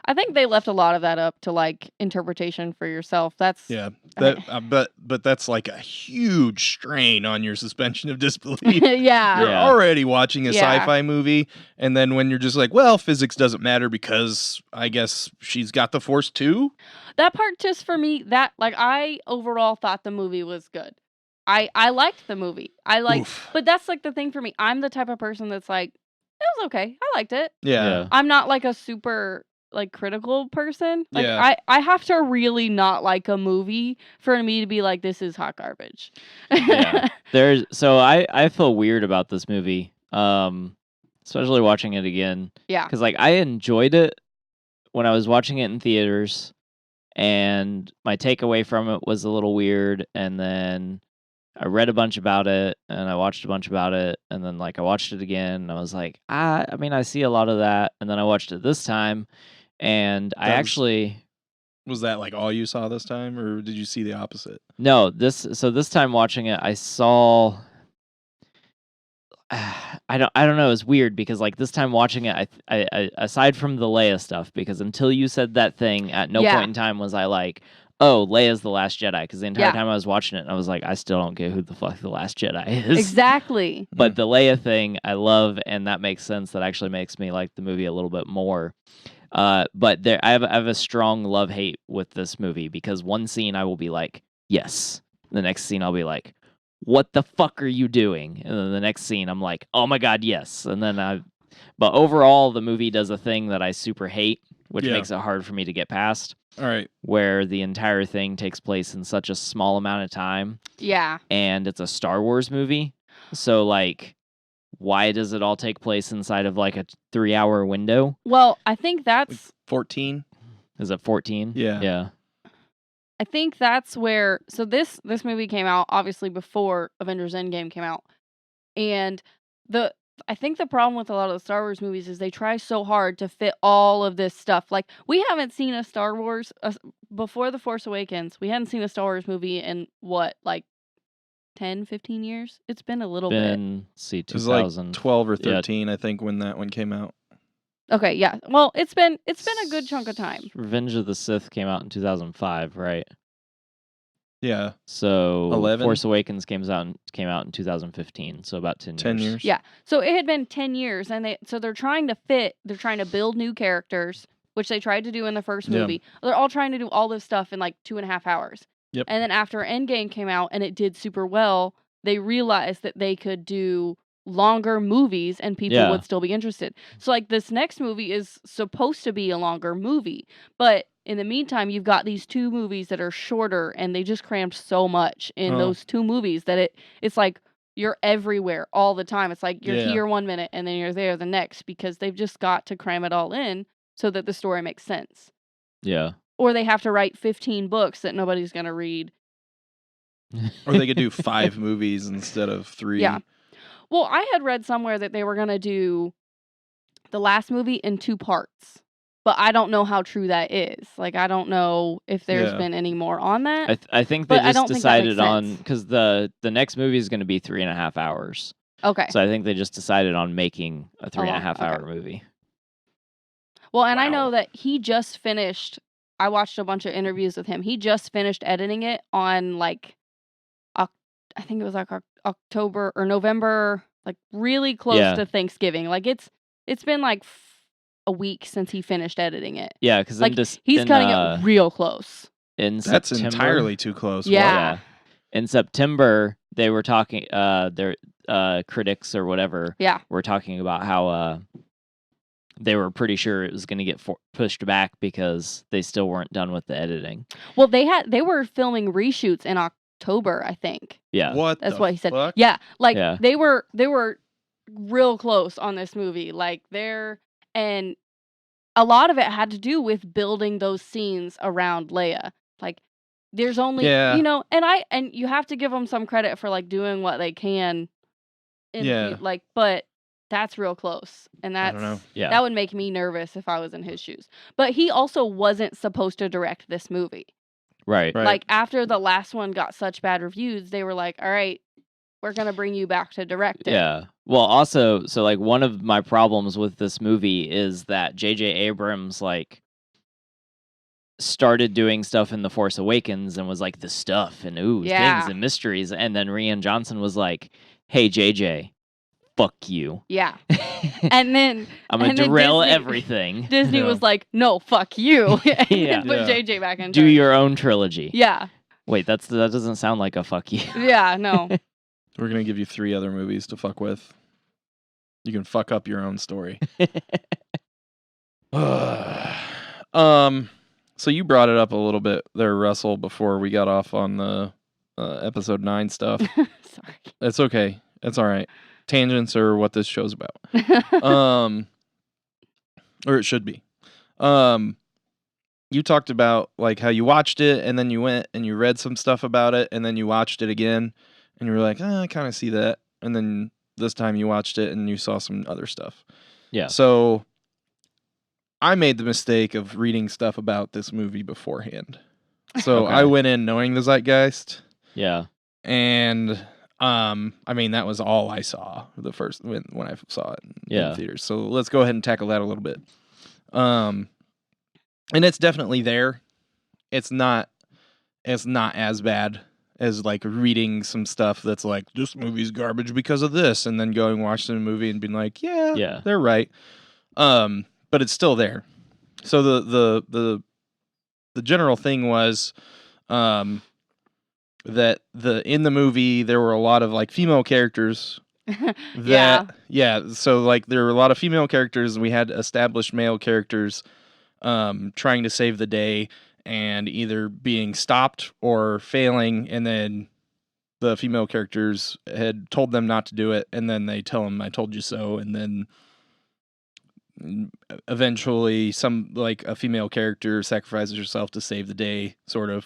I think they left a lot of that up to like interpretation for yourself. That's but that's like a huge strain on your suspension of disbelief. Yeah. You're already watching a sci-fi movie, and then when you're just like, well, physics doesn't matter because I guess she's got the Force too. That part just for me, that like I overall thought the movie was good. I liked the movie. But that's like the thing for me. I'm the type of person that's like, it was okay. I liked it. Yeah. I'm not like a super like critical person. Like I have to really not like a movie for me to be like, this is hot garbage. Yeah. I feel weird about this movie. Especially watching it again. Yeah. Because like I enjoyed it when I was watching it in theaters, and my takeaway from it was a little weird, and then I read a bunch about it and I watched a bunch about it, and then like I watched it again and I was like, I mean I see a lot of that, and then I watched it this time and I That was- actually Was that like all you saw this time, or did you see the opposite? no, this time watching it I saw I don't know, it's weird because like this time watching it I aside from the Leia stuff, because until you said that thing at no Yeah. point in time was I like, oh, Leia's the Last Jedi, because the entire Yeah. time I was watching it I was like, I still don't get who the fuck the Last Jedi is. Exactly. But the Leia thing I love, and that makes sense. That actually makes me like the movie a little bit more. But there, I have a strong love-hate with this movie, because one scene I will be like, yes. The next scene I'll be like, what the fuck are you doing? And then the next scene I'm like, oh my god, yes. And then but overall the movie does a thing that I super hate, which Yeah. makes it hard for me to get past, All right. where the entire thing takes place in such a small amount of time, Yeah. and it's a Star Wars movie. So like, why does it all take place inside of like a 3-hour window? Well, I think that's 14. Is it 14? Yeah. Yeah. I think that's where this movie came out obviously before Avengers Endgame came out. And I think the problem with a lot of the Star Wars movies is they try so hard to fit all of this stuff. Like, we haven't seen a Star Wars before The Force Awakens. We hadn't seen a Star Wars movie in what, like 10, 15 years? It's been a little bit. See, It was like 2000. 12 or Yeah. 13, I think, when that one came out. Okay, yeah. Well, it's been a good chunk of time. Revenge of the Sith came out in 2005, right? Yeah. So 11? Force Awakens came out in 2015, so about 10 years. 10 years. Yeah. So it had been 10 years, and they're trying to build new characters, which they tried to do in the first Yeah. movie. They're all trying to do all this stuff in like 2.5 hours. Yep. And then after Endgame came out and it did super well, they realized that they could do longer movies and people Yeah. would still be interested. So like this next movie is supposed to be a longer movie, but in the meantime you've got these two movies that are shorter, and they just crammed so much in Oh. those two movies that it's like you're everywhere all the time. It's like you're Yeah. here 1 minute and then you're there the next, because they've just got to cram it all in so that the story makes sense. Yeah. Or they have to write 15 books that nobody's going to read. Or they could do 5 movies instead of 3. Yeah. Well, I had read somewhere that they were going to do the last movie in 2 parts, but I don't know how true that is. Like, I don't know if there's Yeah. been any more on that. I think they But I just don't think that makes decided on, sense. because the next movie is going to be 3.5 hours. Okay. So I think they just decided on making a 3.5 okay. hour movie. Well, and I Wow. know that he just finished. I watched a bunch of interviews with him. He just finished editing it on like, I think it was like October or November, like really close Yeah. to Thanksgiving. Like it's been like a week since he finished editing it. Yeah, because Like he's cutting it real close. in That's September, entirely too close. What? Yeah. In September, they were talking. Their critics or whatever. Yeah. Were talking about how they were pretty sure it was going to get pushed back because they still weren't done with the editing. Well, they were filming reshoots in October, I think. Yeah. What? That's the what he said. fuck? Yeah, like Yeah. they were real close on this movie. Like and a lot of it had to do with building those scenes around Leia. Like there's only Yeah. and you have to give them some credit for like doing what they can. Yeah. But that's real close, and I don't know. Yeah. that would make me nervous if I was in his shoes. But he also wasn't supposed to direct this movie. Right. Right. Like after the last one got such bad reviews, they were like, "All right, we're gonna bring you back to direct it." Yeah. Well, also, so like one of my problems with this movie is that J.J. Abrams like started doing stuff in The Force Awakens and was like the stuff and Yeah. things and mysteries, and then Rian Johnson was like, "Hey, JJ, fuck you." Yeah. And then I'm gonna and then derail Disney- everything. Disney Yeah. was like, "No, fuck you," and Yeah. then put Yeah. JJ back in. Do charge. your own trilogy. Yeah. Wait, that doesn't sound like a fuck you. Yeah. No. We're going to give you 3 other movies to fuck with. You can fuck up your own story. So you brought it up a little bit there, Russell, before we got off on the episode 9 stuff. Sorry. It's okay. It's all right. Tangents are what this show's about. Or it should be. You talked about like how you watched it and then you went and you read some stuff about it and then you watched it again and you were like, I kind of see that, and then this time you watched it and you saw some other stuff. Yeah. So I made the mistake of reading stuff about this movie beforehand. So Okay. I went in knowing the zeitgeist, Yeah. and I mean that was all I saw the first when I saw it in theaters. So let's go ahead and tackle that a little bit. And it's definitely there. It's not as bad as like reading some stuff that's like, this movie's garbage because of this, and then going watch the movie and being like, yeah, they're right. But it's still there. So the general thing was that in the movie there were a lot of like female characters so like there were a lot of female characters, and we had established male characters trying to save the day and either being stopped or failing, and then the female characters had told them not to do it, and then they tell them, I told you so, and then eventually some like a female character sacrifices herself to save the day, sort of.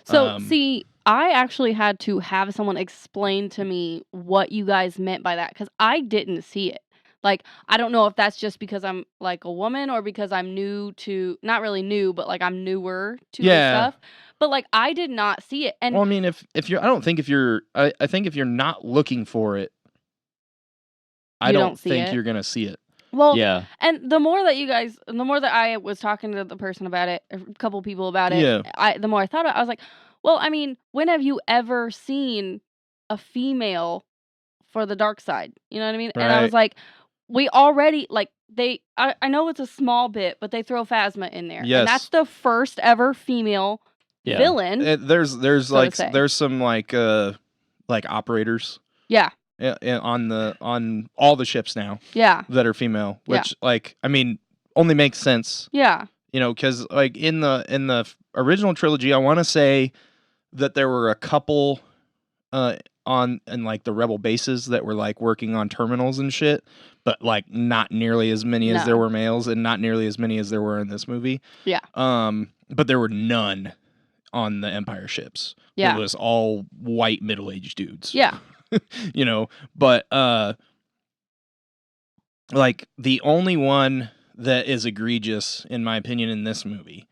So see, I actually had to have someone explain to me what you guys meant by that, because I didn't see it. Like, I don't know if that's just because I'm like a woman or because I'm new to, not really new, but like I'm newer to this stuff. But like I did not see it. And well, I mean, if you're, I think if you're not looking for it, I don't think you're gonna see it. Well, yeah. And the more that I was talking to the person about it, a couple people about it, the more I thought about it, I was like, well, I mean, when have you ever seen a female for the dark side? You know what I mean? Right. And I was like, we already, like, I know it's a small bit, but they throw Phasma in there. Yes. And that's the first ever female villain. There's some like operators. Yeah. On all the ships now. Yeah. That are female, which like, I mean, only makes sense. Yeah. You know, because like in the original trilogy, I want to say that there were a couple in like the rebel bases that were like working on terminals and shit, but like not nearly as many as there were males, and not nearly as many as there were in this movie. Yeah. But there were none on the Empire ships. Yeah. It was all white middle-aged dudes. Yeah. You know, but like the only one that is egregious, in my opinion, in this movie,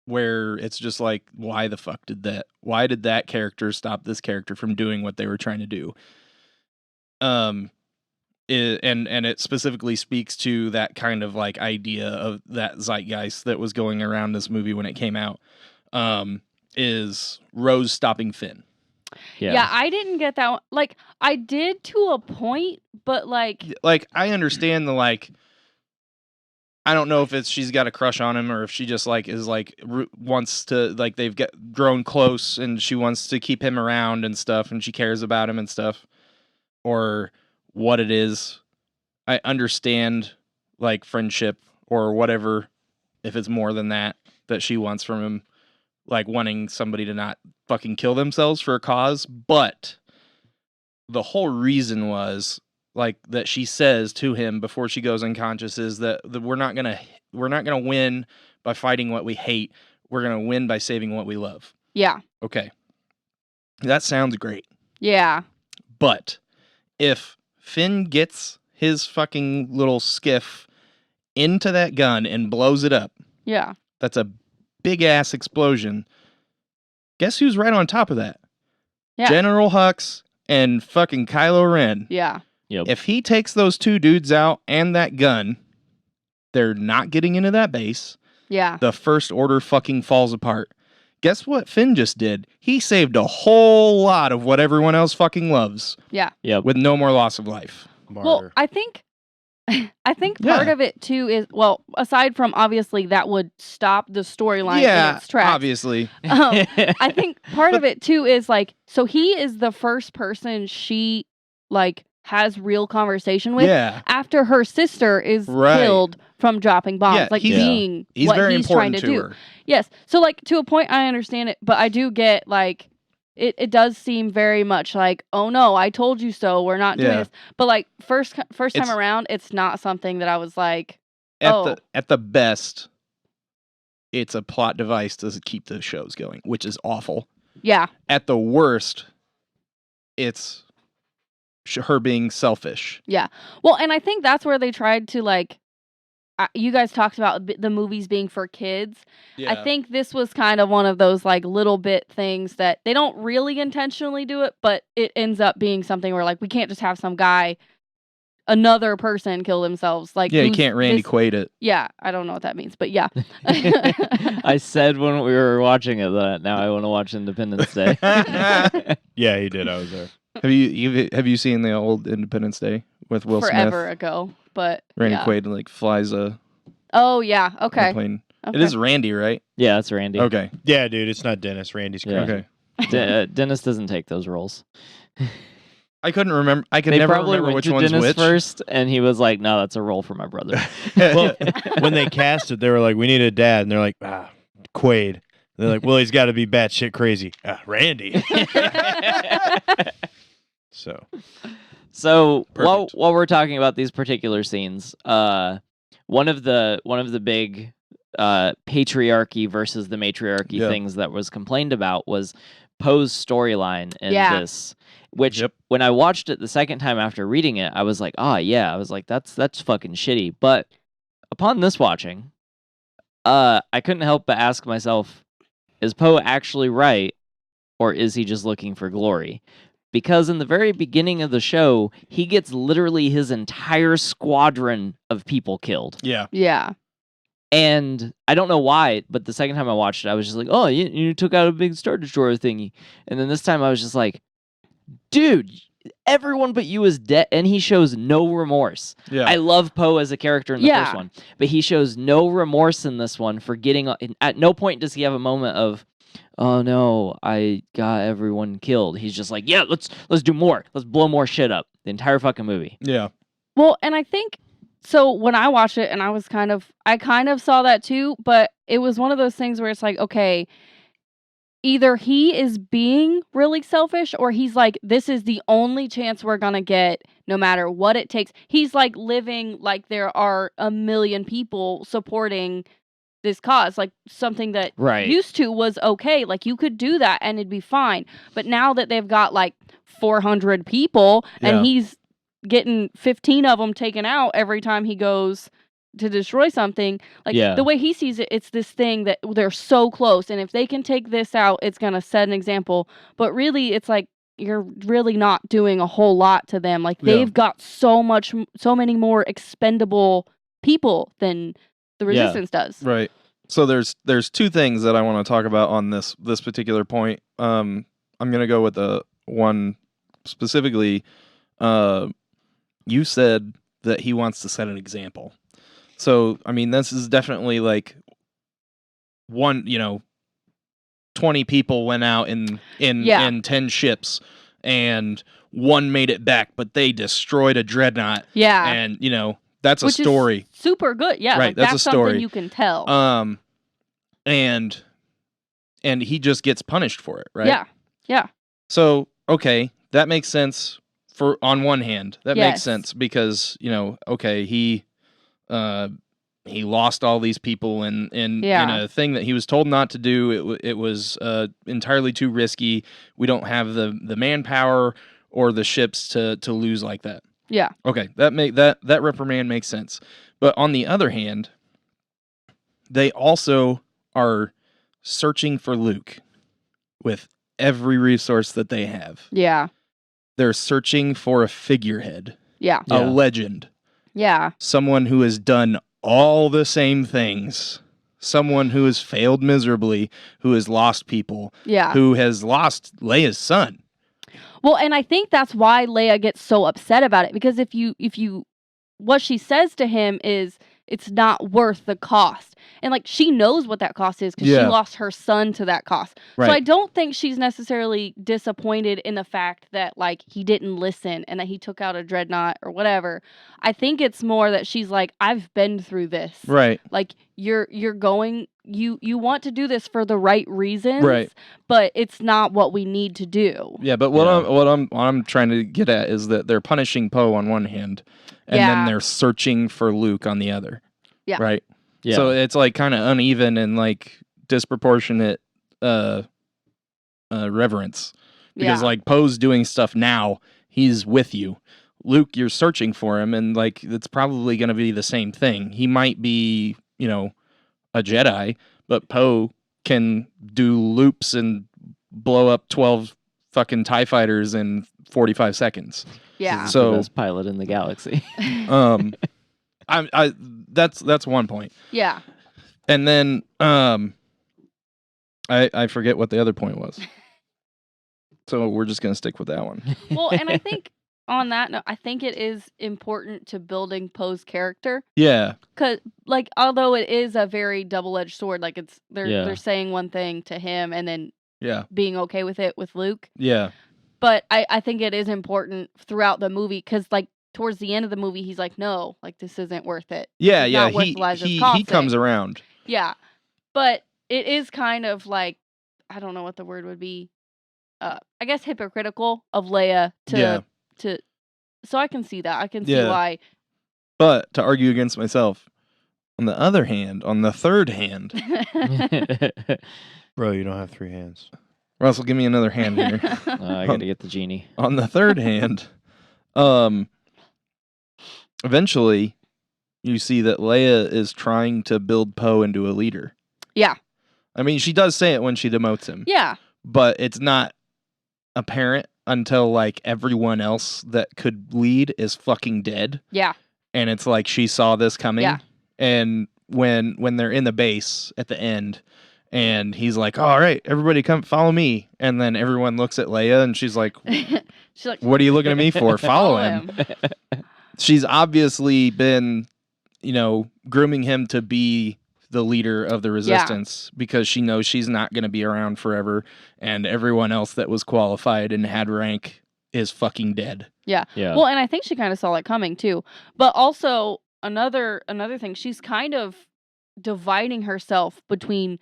where it's just like, why the fuck why did that character stop this character from doing what they were trying to do? And it specifically speaks to that kind of like idea of that zeitgeist that was going around this movie when it came out, is Rose stopping Finn. Yeah, I didn't get that one. Like, I did to a point, but like I understand the like, I don't know if she's got a crush on him, or if she just like is like wants to, like, they've grown close and she wants to keep him around and stuff, and she cares about him and stuff, or what it is. I understand like friendship or whatever, if it's more than that she wants from him, like wanting somebody to not fucking kill themselves for a cause. But the whole reason was like that she says to him before she goes unconscious is that we're not gonna win by fighting what we hate. We're gonna win by saving what we love. Yeah. Okay. That sounds great. Yeah. But if Finn gets his fucking little skiff into that gun and blows it up, yeah, that's a big ass explosion. Guess who's right on top of that? Yeah. General Hux and fucking Kylo Ren. Yeah. Yep. If he takes those two dudes out and that gun, they're not getting into that base. Yeah. The First Order fucking falls apart. Guess what Finn just did? He saved a whole lot of what everyone else fucking loves. Yeah. Yep. With no more loss of life. Martyr. Well, I think part of it too is, well, aside from obviously that would stop the storyline in its tracks. Obviously. I think part of it too is like, so he is the first person she like has real conversation with after her sister is killed from dropping bombs, like being what very he's trying to do. Her. Yes. So like to a point I understand it, but I do get like it does seem very much like, oh no, I told you so, we're not doing this. But like first time around, it's not something that I was like, at the best, it's a plot device to keep the shows going, which is awful. Yeah. At the worst, it's her being selfish. Yeah. Well, and I think that's where they tried to like. You guys talked about the movies being for kids. Yeah. I think this was kind of one of those like little bit things that they don't really intentionally do it, but it ends up being something where like we can't just have some guy, another person kill themselves. Like Yeah, you can't Randy Quaid it. Yeah, I don't know what that means, but yeah. I said when we were watching it that now I want to watch Independence Day. Yeah, he did. I was there. Have you seen the old Independence Day with Will Forever Smith? ago, but Randy yeah. Quaid like flies a Oh yeah, okay. airplane. Okay. It is Randy, right? Yeah, that's Randy. Okay. Yeah, dude, it's not Dennis. Randy's Yeah. crazy. Okay. Dennis doesn't take those roles. I couldn't remember. I could They never probably remember went which to one's Dennis which. first, and he was like, "No, that's a role for my brother." Well, when they cast it, they were like, "We need a dad," and they're like, Quaid. And they're like, "Well, he's got to be batshit crazy." Randy. So while Perfect. we're talking about these particular scenes, one of the big patriarchy versus the matriarchy Yeah. things that was complained about was Poe's storyline in Yeah. this. Which Yep. when I watched it the second time after reading it, I was like, I was like, that's fucking shitty. But upon this watching, I couldn't help but ask myself, is Poe actually right, or is he just looking for glory? Because in the very beginning of the show, he gets literally his entire squadron of people killed. Yeah. Yeah. And I don't know why, but the second time I watched it, I was just like, oh, you took out a big Star Destroyer thingy. And then this time I was just like, dude, everyone but you is dead. And he shows no remorse. Yeah. I love Poe as a character in the Yeah. first one, but he shows no remorse in this one for getting. At no point does he have a moment of, oh no, I got everyone killed. He's just like, yeah, let's do more. Let's blow more shit up. The entire fucking movie. Yeah. Well, and I think so when I watched it and I kind of saw that too, but it was one of those things where it's like, okay, either he is being really selfish or he's like, this is the only chance we're going to get no matter what it takes. He's like living like there are a million people supporting this cause, like something that Right. used to was okay. Like you could do that and it'd be fine. But now that they've got like 400 people Yeah. and he's getting 15 of them taken out every time he goes to destroy something, like Yeah. the way he sees it, it's this thing that they're so close, and if they can take this out, it's gonna set an example. But really, it's like you're really not doing a whole lot to them. Like Yeah. they've got so many more expendable people than the Yeah. resistance does. Right. So there's two things that I want to talk about on this particular point. I'm gonna go with the one specifically. You said that he wants to set an example. So I mean, this is definitely like 20 people went out in Yeah. 10 ships, and one made it back, but they destroyed a dreadnought, Yeah, and that's a which story. is super good. Yeah, Right, like, that's a story. something you can tell. And he just gets punished for it, right? Yeah, yeah, So, okay, that makes sense on one hand. That makes Yes. sense because, okay, he lost all these people in Yeah. a thing that he was told not to do. It was entirely too risky. We don't have the manpower or the ships to lose like that. yeah, Okay, that reprimand makes sense. But on the other hand, they also are searching for Luke with every resource that they have. yeah, They're searching for a figurehead, yeah, a legend, yeah, someone who has done all the same things, someone who has failed miserably, who has lost people, yeah. who has lost Leia's son. Well, and I think that's why Leia gets so upset about it, because if you what she says to him is it's not worth the cost. And like she knows what that cost is because Yeah. she lost her son to that cost. Right. So I don't think she's necessarily disappointed in the fact that like he didn't listen and that he took out a dreadnought or whatever. I think it's more that she's like, I've been through this. Right. Like you're going you want to do this for the right reasons, Right. but it's not what we need to do. Yeah, but what I'm trying to get at is that they're punishing Poe on one hand, and then Yeah. they're searching for Luke on the other. Yeah. Right. Yeah. So it's like kind of uneven and like disproportionate reverence. Because Yeah. like Poe's doing stuff now, he's with you. Luke, you're searching for him, and like it's probably going to be the same thing. He might be, a Jedi, but Poe can do loops and blow up 12 fucking TIE fighters in 45 seconds. Yeah. He's So- the best pilot in the galaxy. That's one point. Yeah. And then I forget what the other point was. So we're just going to stick with that one. Well, and I think on that note, I think it is important to building Poe's character. Yeah. Cause like, although it is a very double-edged sword, like Yeah. they're saying one thing to him and then Yeah. being okay with it with Luke. Yeah. But I think it is important throughout the movie because like towards the end of the movie, he's like, no, like this isn't worth it. Yeah, It's yeah. not worth He Elijah's costing. comes around. Yeah, but it is kind of like, I don't know what the word would be. I guess hypocritical of Leia to so I can see that. I can see Yeah. why. But to argue against myself, on the other hand, on the third hand, Bro, you don't have 3 hands. Russell, give me another hand here. I got to get the genie. On the third hand, eventually you see that Leia is trying to build Poe into a leader. Yeah. I mean, she does say it when she demotes him. Yeah. But it's not apparent until like everyone else that could lead is fucking dead. Yeah. And it's like she saw this coming. Yeah. And when they're in the base at the end and he's like, all right, everybody come follow me. And then everyone looks at Leia and she's like, She's like, what are you looking at me for? Follow him. She's obviously been, grooming him to be the leader of the resistance because she knows she's not going to be around forever and everyone else that was qualified and had rank is fucking dead. Yeah. Yeah. Well, and I think she kind of saw it coming too. But also another thing, she's kind of dividing herself between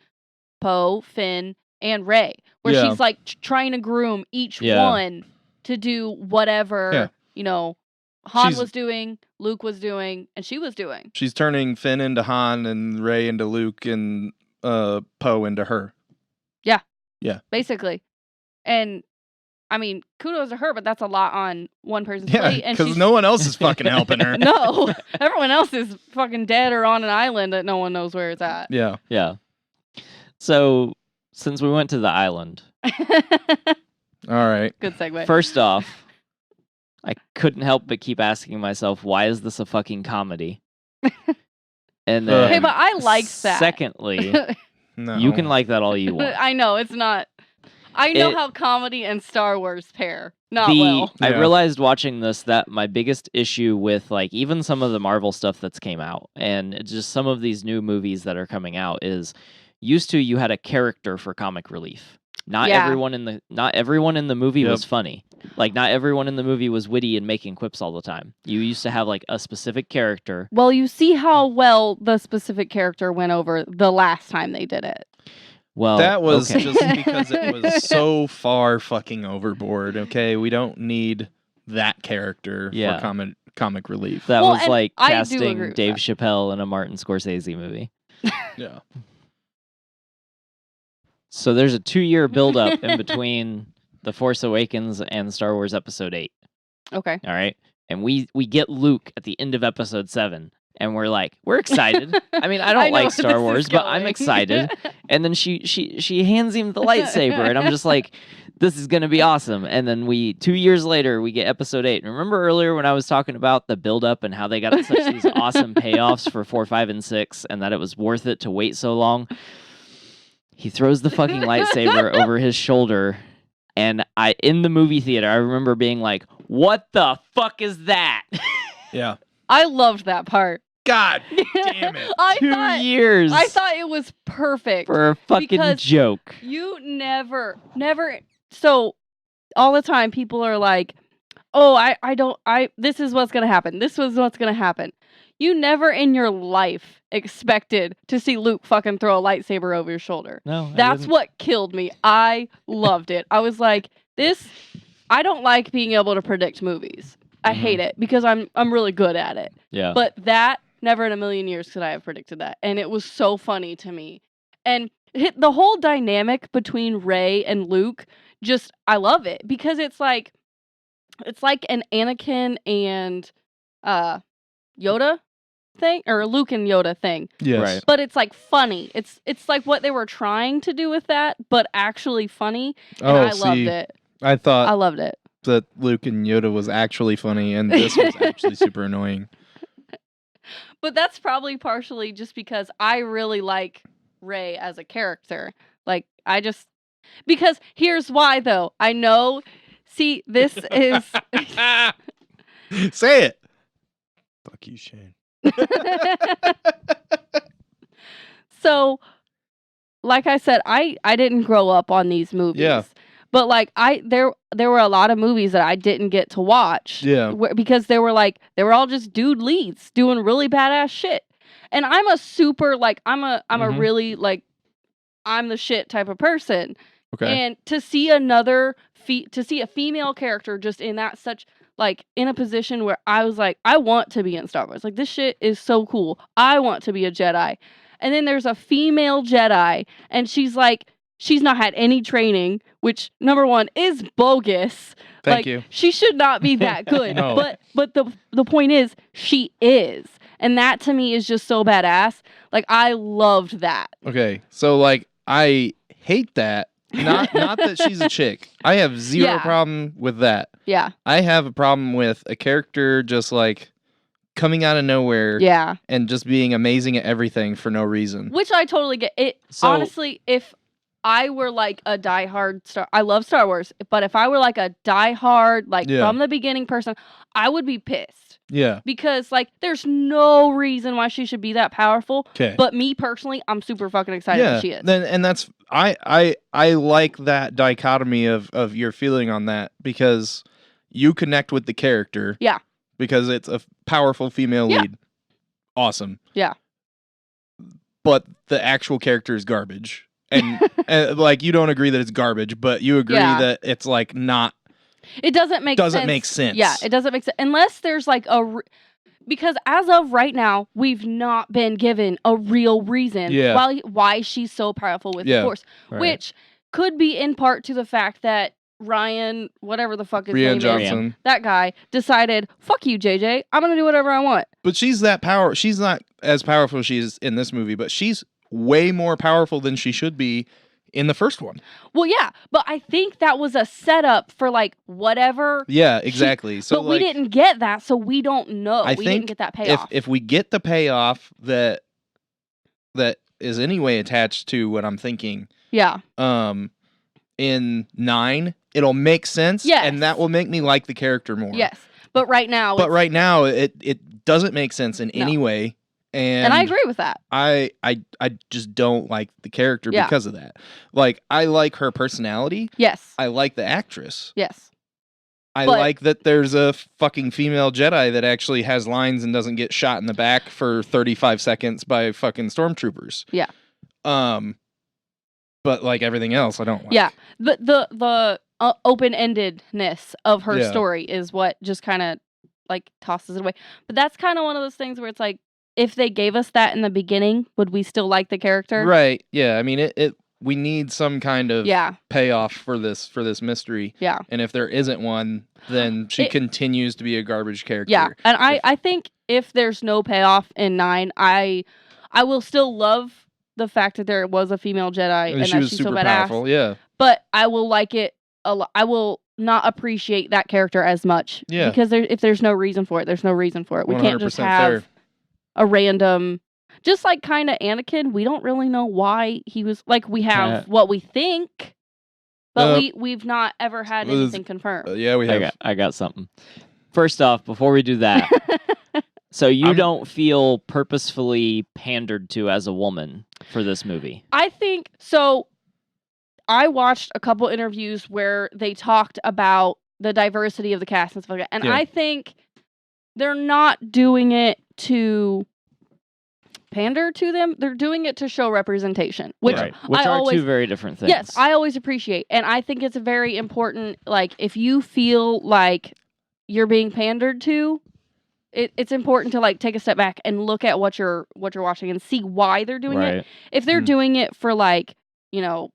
Poe, Finn, and Rey, where Yeah. she's like trying to groom each Yeah. one to do whatever, Han She's- was doing, Luke was doing, and she was doing. She's turning Finn into Han and Rey into Luke and Poe into her. Basically. And I mean, kudos to her, but that's a lot on one person's Yeah, plate. And because she's no one else is fucking helping her. No, everyone else is fucking dead or on an island that no one knows where it's at. Yeah. Yeah. So, since we went to the island, All right. Good segue. first off, I couldn't help but keep asking myself, why is this a fucking comedy? And then, Hey, but I liked that. Secondly, No. you can like that all you want. I know it's not. I know It- how comedy and Star Wars pair. Not The- well. I Yeah. realized watching this that my biggest issue with like even some of the Marvel stuff that's came out and just some of these new movies that are coming out is used to you had a character for comic relief. Not Yeah. everyone in the movie Yep. was funny. Like not everyone in the movie was witty and making quips all the time. You used to have like a specific character. Well, you see how well the specific character went over the last time they did it. Well, That was okay. just because it was so far fucking overboard. Okay, we don't need that character Yeah. for comic relief. That Well, was and like I do casting agree with Dave that. Chappelle in a Martin Scorsese movie. Yeah. So there's a 2-year buildup in between The Force Awakens and Star Wars Episode 8. Okay. All right. And we get Luke at the end of Episode 7. And we're excited. I mean, I don't know like where Star this is Wars, but I'm going. excited. And then she hands him the lightsaber, and I'm just like, this is gonna be awesome. And then 2 years later, we get Episode 8. And remember earlier when I was talking about the buildup and how they got such these awesome payoffs for 4, 5, and 6, and that it was worth it to wait so long? He throws the fucking lightsaber over his shoulder, and in the movie theater, I remember being like, "What the fuck is that?" Yeah. I loved that part. God damn it. I 2 thought years I thought it was perfect. for a fucking because joke. You never. So all the time people are like, oh, this is what's going to happen. This was what's going to happen. You never in your life expected to see Luke fucking throw a lightsaber over your shoulder. No, That's what killed me. I loved it. I was like, I don't like being able to predict movies. I hate it because I'm really good at it. Yeah. But that, never in a million years could I have predicted that. And it was so funny to me. And the whole dynamic between Rey and Luke, just I love it because it's like an Anakin and Yoda thing, or Luke and Yoda thing. Yes. Right. But it's like funny. It's like what they were trying to do with that, but actually funny. And I loved it. I thought I loved it. that Luke and Yoda was actually funny, and this was actually super annoying. But that's probably partially just because I really like Rey as a character. Like, because here's why, though. I know, see, this is... Say it. Fuck you, Shane. So, like I said, I didn't grow up on these movies. Yeah. But like there were a lot of movies that I didn't get to watch. Yeah. Because they were all just dude leads doing really badass shit. And I'm a super like I'm a really like I'm the shit type of person. Okay. And to see a female character just in that such like in a position where I was like, I want to be in Star Wars. Like, this shit is so cool. I want to be a Jedi. And then there's a female Jedi, and she's not had any training, which number one is bogus. Thank you. She should not be that good. No. But the point is, she is. And that to me is just so badass. Like, I loved that. Okay. So like I hate that. Not that she's a chick. I have zero problem with that. Yeah. I have a problem with a character just like coming out of nowhere Yeah. and just being amazing at everything for no reason. Which I totally get. Honestly, if I were like a diehard I love Star Wars, but if I were like a diehard, like from the beginning person, I would be pissed. Yeah. Because like there's no reason why she should be that powerful. Okay. But me personally, I'm super fucking excited that she is. And that's I like that dichotomy of your feeling on that because you connect with the character. Yeah. Because it's a powerful female lead. Awesome. Yeah. But the actual character is garbage. And, like you don't agree that it's garbage, but you agree that it's like not. It doesn't make sense. Yeah, it doesn't make sense unless there's like because as of right now, we've not been given a real reason why she's so powerful with the Force, which could be in part to the fact that Ryan, whatever the fuck his name is, that guy decided, fuck you, JJ, I'm gonna do whatever I want. But she's not as powerful as she is in this movie, but she's way more powerful than she should be in the first one. Well, yeah, but I think that was a setup for like whatever. Yeah, exactly. So, but we didn't get that, so we don't know. We didn't get that payoff. If we get the payoff that is anyway attached to what I'm thinking, in 9, it'll make sense, and that will make me like the character more. Yes, but right now, it doesn't make sense in any way. And I agree with that. I just don't like the character because of that. Like, I like her personality. Yes. I like the actress. Yes. I like that there's a fucking female Jedi that actually has lines and doesn't get shot in the back for 35 seconds by fucking stormtroopers. Yeah. But like everything else, I don't like. Yeah. The open-endedness of her story is what just kind of like tosses it away. But that's kind of one of those things where it's like, if they gave us that in the beginning, would we still like the character? Right. Yeah. I mean, we need some kind of payoff for this mystery. Yeah. And if there isn't one, then she continues to be a garbage character. Yeah. And I think if there's no payoff in 9, I will still love the fact that there was a female Jedi and that she's so badass. Powerful, yeah. But I will like it a lot. I will not appreciate that character as much. Yeah. Because if there's no reason for it, there's no reason for it. We can't just have a random, just like kind of Anakin. We don't really know why he was like. We have what we think, but we've not ever had anything confirmed. Yeah, we have. I got something. First off, before we do that, so you don't feel purposefully pandered to as a woman for this movie? I think so. I watched a couple interviews where they talked about the diversity of the cast and stuff like that, and I think they're not doing it to pander to them. They're doing it to show representation, which are two very different things. Yes, I always appreciate, and I think it's a very important. Like, if you feel like you're being pandered to, it's important to like take a step back and look at what you're watching and see why they're doing it. If they're doing it for like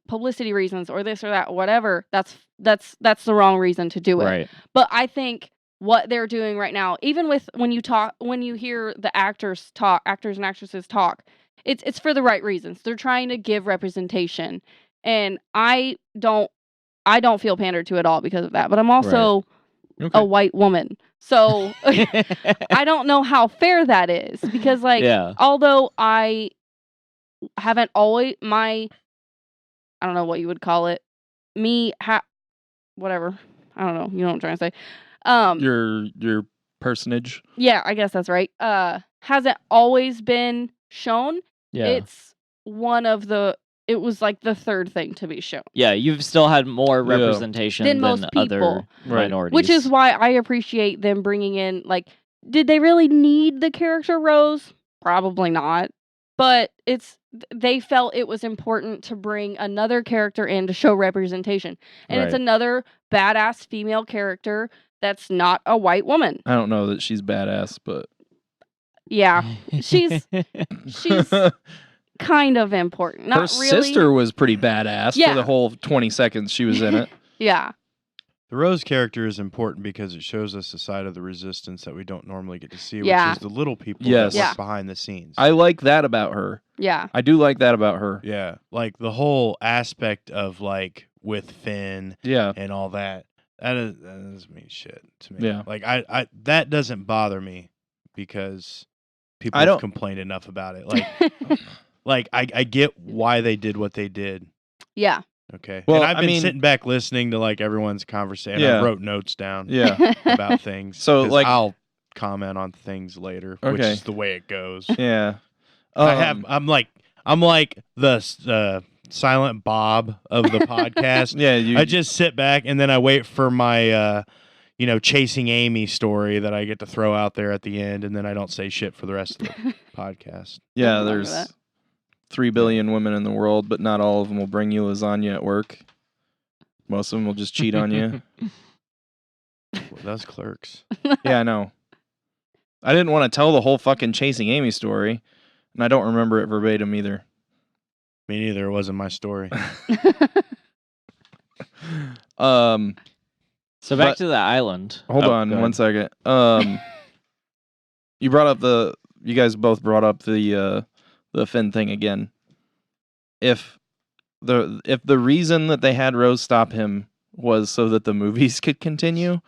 publicity reasons or this or that, whatever, that's the wrong reason to do it. Right. But I think what they're doing right now, even with when you hear the actors and actresses talk, it's for the right reasons. They're trying to give representation, and I don't feel pandered to at all because of that. But I'm also Okay. a white woman, so I don't know how fair that is because, like, although I haven't always I don't know what you would call it. Whatever. I don't know. You know what I'm trying to say. Your personage. Yeah, I guess that's right. Hasn't always been shown. Yeah. It's it was like the third thing to be shown. Yeah, you've still had more representation Than than most other people. minorities. Which is why I appreciate them bringing in, like, did they really need the character Rose? Probably not. But they felt it was important to bring another character in to show representation. And it's another badass female character that's not a white woman. I don't know that she's badass, but yeah, she's kind of important. Not her really. sister was pretty badass for the whole 20 seconds she was in it. Yeah. The Rose character is important because it shows us a side of the Resistance that we don't normally get to see, which is the little people that work behind the scenes. I like that about her. Yeah. I do like that about her. Yeah. Like the whole aspect of, like, with Finn and all that. That doesn't mean shit to me. Yeah. Like, I that doesn't bother me because people have complained enough about it. Like, I get why they did what they did. Yeah. Okay. Well, and I've been sitting back listening to, like, everyone's conversation. Yeah. I wrote notes down Yeah. about things. So, like, I'll comment on things later, which is the way it goes. Yeah. I'm like the Silent Bob of the podcast. Yeah. I just sit back and then I wait for my Chasing Amy story that I get to throw out there at the end, and then I don't say shit for the rest of the podcast. Yeah, there's 3 billion women in the world, but not all of them will bring you lasagna at work. Most of them will just cheat on you. Well, that's Clerks. Yeah, I know. I didn't want to tell the whole fucking Chasing Amy story, and I don't remember it verbatim either. Me neither. It wasn't my story. So back to the island. Hold on 1 second. You guys both brought up the Finn thing again. If the reason that they had Rose stop him was so that the movies could continue,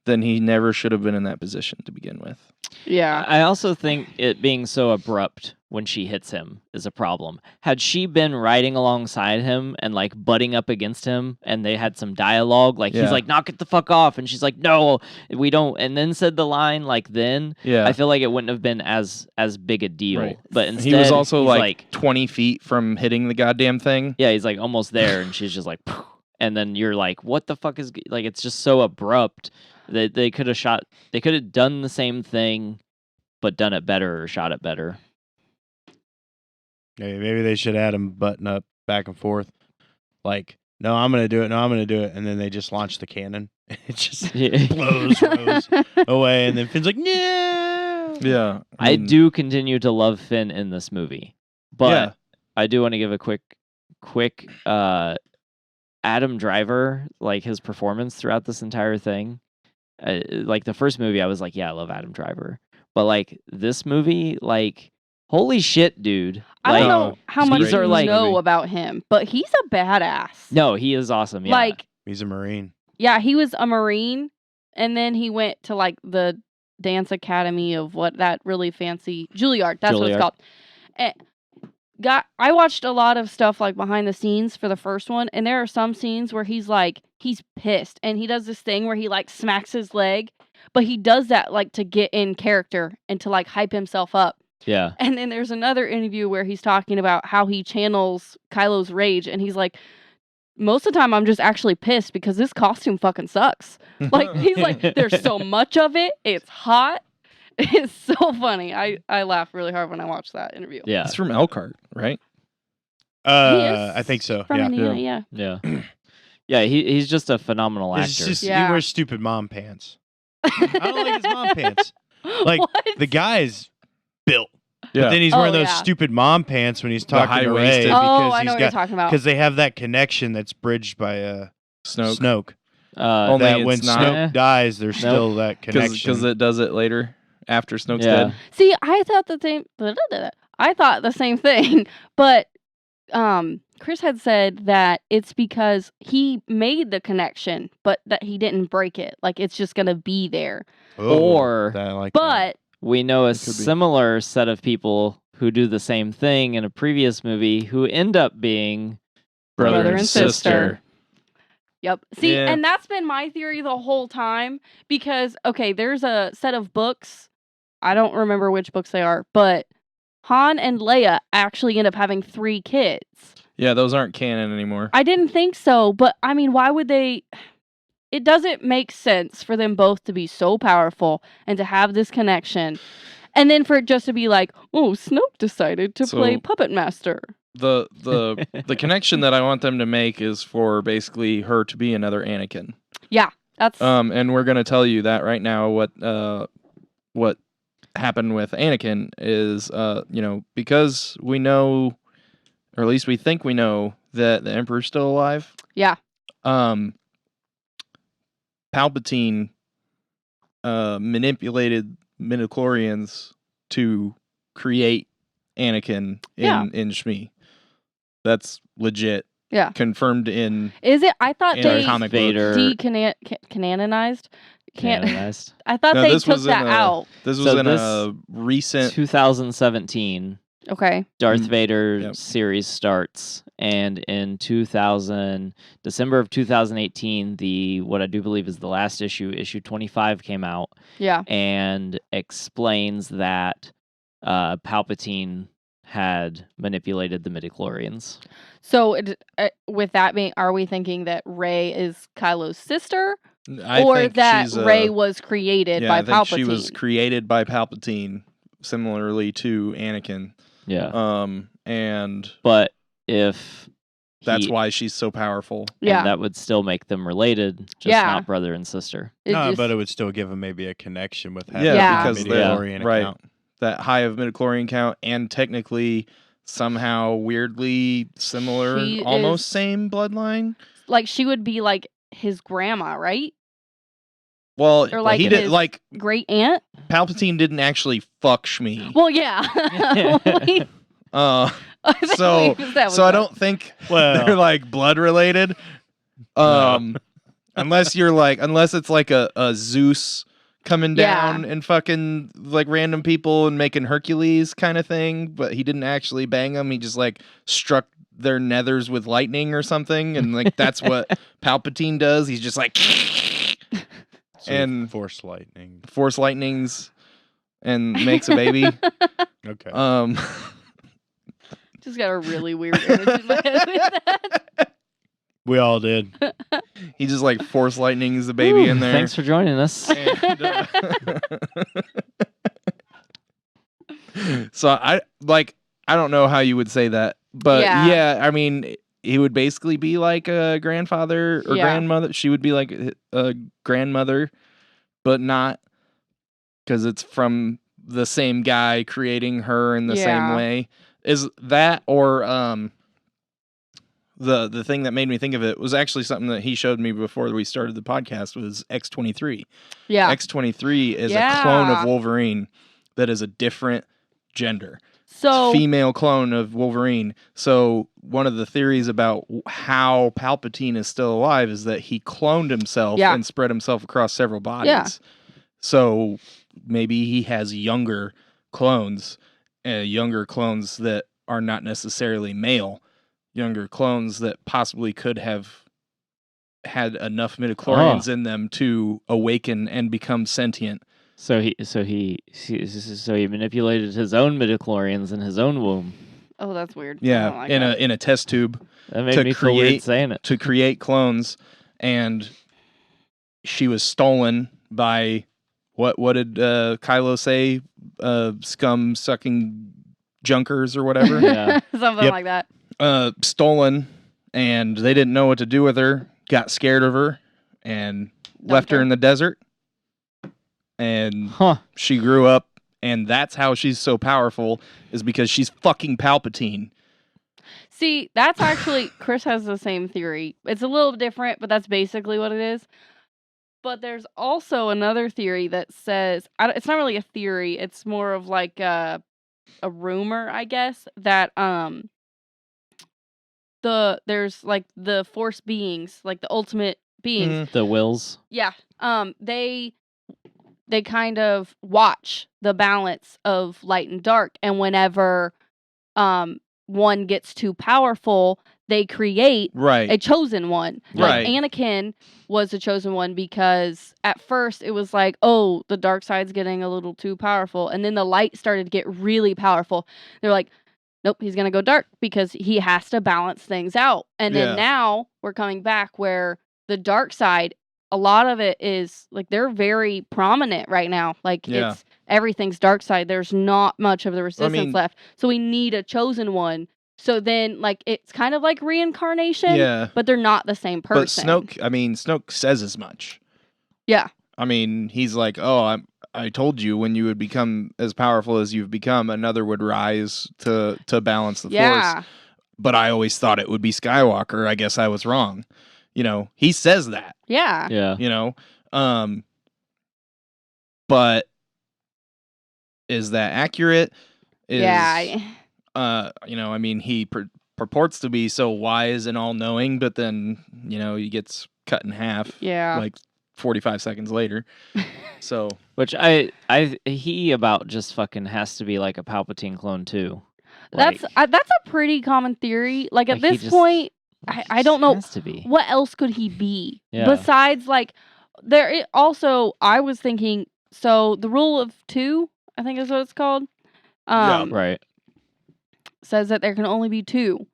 then he never should have been in that position to begin with. Yeah. I also think it being so abrupt when she hits him is a problem. Had she been riding alongside him and, like, butting up against him and they had some dialogue, like he's like, knock it the fuck off, and she's like, no, we don't, and then said the line like then, I feel like it wouldn't have been as big a deal. Right. But instead, he was also like 20 feet from hitting the goddamn thing. Yeah, he's like almost there, and she's just like, and then you're like, what the fuck is, like, it's just so abrupt. They could have done the same thing, but done it better or shot it better. Maybe they should add him button up back and forth. Like, no, I'm going to do it. No, I'm going to do it. And then they just launch the cannon. It just blows Rose away. And then Finn's like, no. Yeah. I do continue to love Finn in this movie. But I do want to give a quick Adam Driver, like, his performance throughout this entire thing. Like, the first movie, I was like, yeah, I love Adam Driver. But, like, this movie, like, holy shit, dude. I don't know how much you like, know about him, but he's a badass. No, he is awesome, yeah. Like, he's a Marine. Yeah, he was a Marine, and then he went to, like, the dance academy of what that really fancy Juilliard. That's what it's called. I watched a lot of stuff, like, behind the scenes for the first one, and there are some scenes where he's pissed, and he does this thing where he, like, smacks his leg, but he does that, like, to get in character and to, like, hype himself up. Yeah. And then there's another interview where he's talking about how he channels Kylo's rage, and he's like, most of the time I'm just actually pissed because this costume fucking sucks. Like, he's like, there's so much of it, it's hot. It's so funny. I laugh really hard when I watch that interview. Yeah. It's from Elkhart, right? I think so. From Yeah. Yeah. Yeah, he's just a phenomenal actor. It's just, he wears stupid mom pants. I don't like his mom pants. Like, What? the guy's built. But then he's Oh, wearing those yeah. stupid mom pants when he's talking to Ray high-waisted. Oh, because I know he's what you're got talking about. because they have that connection that's bridged by Snoke. Only that when it's not. Snoke dies, there's Nope. still that connection. Because it does it later after Snoke's Yeah. dead. See, I thought the same. I thought the same thing, but Chris had said that it's because he made the connection, but that he didn't break it. Like it's just gonna be there. Or- I like But We know a It could be. similar set of people who do the same thing in a previous movie who end up being Brother and sister. Yep. See, Yeah. and that's been my theory the whole time because there's a set of books. I don't remember which books they are, but Han and Leia actually end up having 3 kids. Yeah, those aren't canon anymore. I didn't think so, but I mean, why would they? It doesn't make sense for them both to be so powerful and to have this connection. And then for it just to be like, oh, Snoke decided to play So- Puppet Master. The the connection that I want them to make is for basically her to be another Anakin. That's And we're gonna tell you that right now. What happened with Anakin is because we know, or at least we think we know, that the Emperor's still alive. Yeah. Palpatine manipulated midichlorians to create Anakin in Shmi. That's legit. Yeah. Confirmed in is it? I thought in they a comic book. Vader canonized. canonized. I thought No, they this took was in that a- out. This was So in this- a recent. 2017, Okay. Darth Mm, Vader yep. series starts, and in December of 2018, what I do believe is the last issue 25 came out Yeah. and explains that Palpatine had manipulated the midichlorians. So with that being, are we thinking that Rey is Kylo's sister, I or think that she's Rey was created yeah, by I think Palpatine? she was created by Palpatine, similarly to Anakin. Yeah. And But if that's he- why she's so powerful. Yeah. and that would still make them related, just Yeah. not brother and sister. But it would still give him maybe a connection with having Yeah, a because midichlorian right, account. that high of midichlorian count, and technically somehow weirdly similar, She almost is- same bloodline. like she would be like his grandma, right? Well, Or like he did his- like Great aunt. Palpatine didn't actually fuck Shmi. Well, yeah. We- Uh, I think So- we established so I that. don't think Well, they're like blood related. Unless it's like a Zeus coming Yeah. down and fucking like random people and making Hercules kind of thing, but he didn't actually bang them. He just like struck their nethers with lightning or something, and like that's what Palpatine does. He's just like so and- force lightning. force lightnings and makes a baby. Okay. Just got a really weird image in my head with that. We all did. He just like force lightnings the baby Ooh, in there. Thanks for joining us. And, so I don't know how you would say that, but Yeah. yeah, I mean, he would basically be like a grandfather or Yeah. grandmother. She would be like a grandmother, but not, because it's from the same guy creating her in the same Yeah. way. Is that, or the thing that made me think of it was actually something that he showed me before we started the podcast, was X-23. Yeah. X-23 is a clone Yeah. of Wolverine that is a different gender. So Female clone of Wolverine. So one of the theories about how Palpatine is still alive is that he cloned himself Yeah. and spread himself across several bodies. Yeah. So maybe he has younger clones that are not necessarily male, younger clones that possibly could have had enough midichlorians in them to awaken and become sentient. So he manipulated his own midichlorians in his own womb. oh, that's weird. I Yeah, don't like in that. a test tube That made To me feel weird create- saying it. to create clones, and she was stolen by what did Kylo say? Scum sucking junkers or whatever. Yeah. Something Yep. like that. Stolen, and they didn't know what to do with her. Got scared of her and left her her. in the desert. And Huh. she grew up and that's how she's so powerful is because she's fucking Palpatine. See, that's actually Chris has the same theory. It's a little different, but that's basically what it is. But there's also another theory that says it's not really a theory. It's more of like a rumor, I guess, that there's like the Force beings, like the ultimate beings, The wills. yeah, they kind of watch the balance of light and dark, and whenever one gets too powerful, they create Right. a chosen one. Right. Like Anakin was the chosen one because at first it was like, oh, the dark side's getting a little too powerful, and then the light started to get really powerful. They're like, nope, he's gonna go dark because he has to balance things out. And then now we're coming back where the dark side, a lot of it is like they're very prominent right now. Like it's everything's dark side. There's not much of the resistance left. So we need a chosen one. So then like it's kind of like reincarnation, but they're not the same person. But Snoke says as much. Yeah. I mean, he's like, oh, I told you when you would become as powerful as you've become, another would rise to balance the Force. But I always thought it would be Skywalker. I guess I was wrong. You know, he says that. Yeah. Yeah. You know, but is that accurate? You know, I mean, he purports to be so wise and all-knowing, but then, you know, he gets cut in half. Yeah. Like 45 seconds later. So, which he about just fucking has to be like a Palpatine clone too. Like, that's a pretty common theory. Like at this point, I don't know what else could he be besides like I was thinking, so the rule of 2, I think is what it's called. Right. Says that there can only be 2.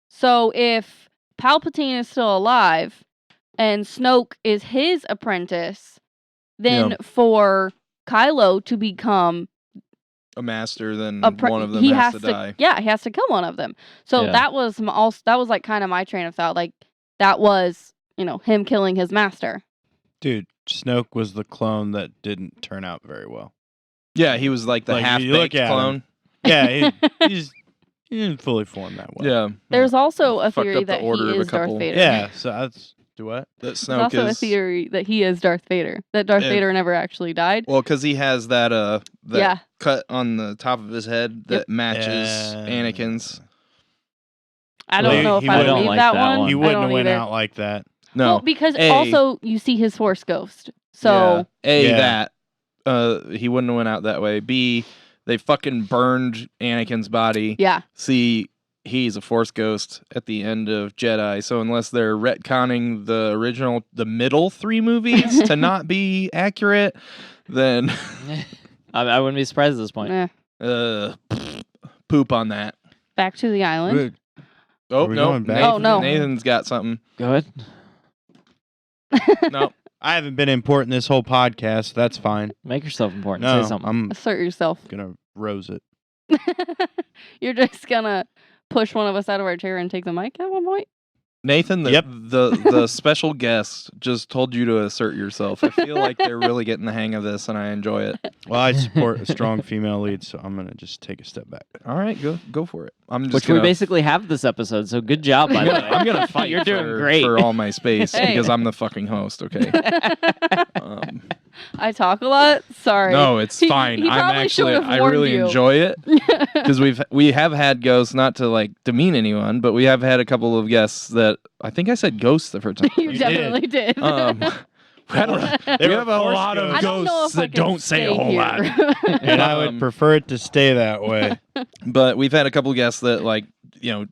So if Palpatine is still alive and Snoke is his apprentice, then for Kylo to become a master, then one of them has to die. Yeah, he has to kill one of them. So that was like kind of my train of thought. Like that was, you know, him killing his master. Dude, Snoke was the clone that didn't turn out very well. Yeah, he was like the half-baked clone. Yeah, he didn't fully form that well. Yeah. There's also a theory that he is Darth Vader. Yeah, so that's... Do what? That Snoke There's also a theory that he is Darth Vader. That Darth Vader never actually died. Well, because he has that cut on the top of his head that matches Anakin's. I don't know if I believe like that one. He wouldn't have went out like that. No. Well, because also you see his Force ghost. So that he wouldn't have went out that way. B, they fucking burned Anakin's body. Yeah. C, he's a Force ghost at the end of Jedi. So unless they're retconning the middle 3 movies to not be accurate, then I wouldn't be surprised at this point. Poop on that. Back to the island. Oh no! No. Nathan's got something. Go ahead. No, I haven't been important this whole podcast. So that's fine. Make yourself important. No, say something. I'm Assert yourself. gonna rose it. You're just gonna push one of us out of our chair and take the mic at one point? Nathan, the special guest just told you to assert yourself. I feel like they're really getting the hang of this, and I enjoy it. Well, I support a strong female lead, so I'm gonna just take a step back. All right, go for it. We basically have this episode, so good job, by the way. I'm gonna fight. You're doing great for all my space because I'm the fucking host. Okay. I talk a lot. Sorry. No, it's fine. I really enjoy it because we have had ghosts. Not to like demean anyone, but we have had a couple of guests that I think I said ghosts the first time. You definitely did. We have a lot of ghosts that don't say a whole lot. And I would prefer it to stay that way. But we've had a couple guests that, like, you know,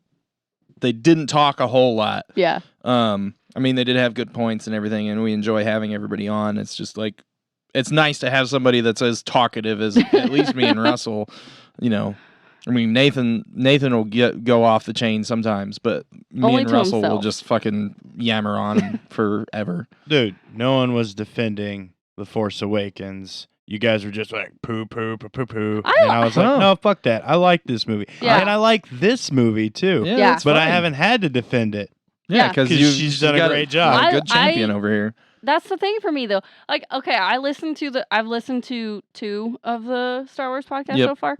they didn't talk a whole lot. Yeah. I mean, they did have good points and everything, and we enjoy having everybody on. It's just like, it's nice to have somebody that's as talkative as at least me and Russell. You know, I mean, Nathan will go off the chain sometimes, but me and Russell will just fucking yammer on forever. Dude, no one was defending The Force Awakens. You guys were just like, poo. And I was like, no, fuck that. I like this movie. Yeah. And I like this movie, too. Yeah. But I haven't had to defend it. Yeah, because she's done a great job. Good champion over here. that's the thing for me though. Like, okay, I've listened to 2 of the Star Wars podcasts Yep. so far.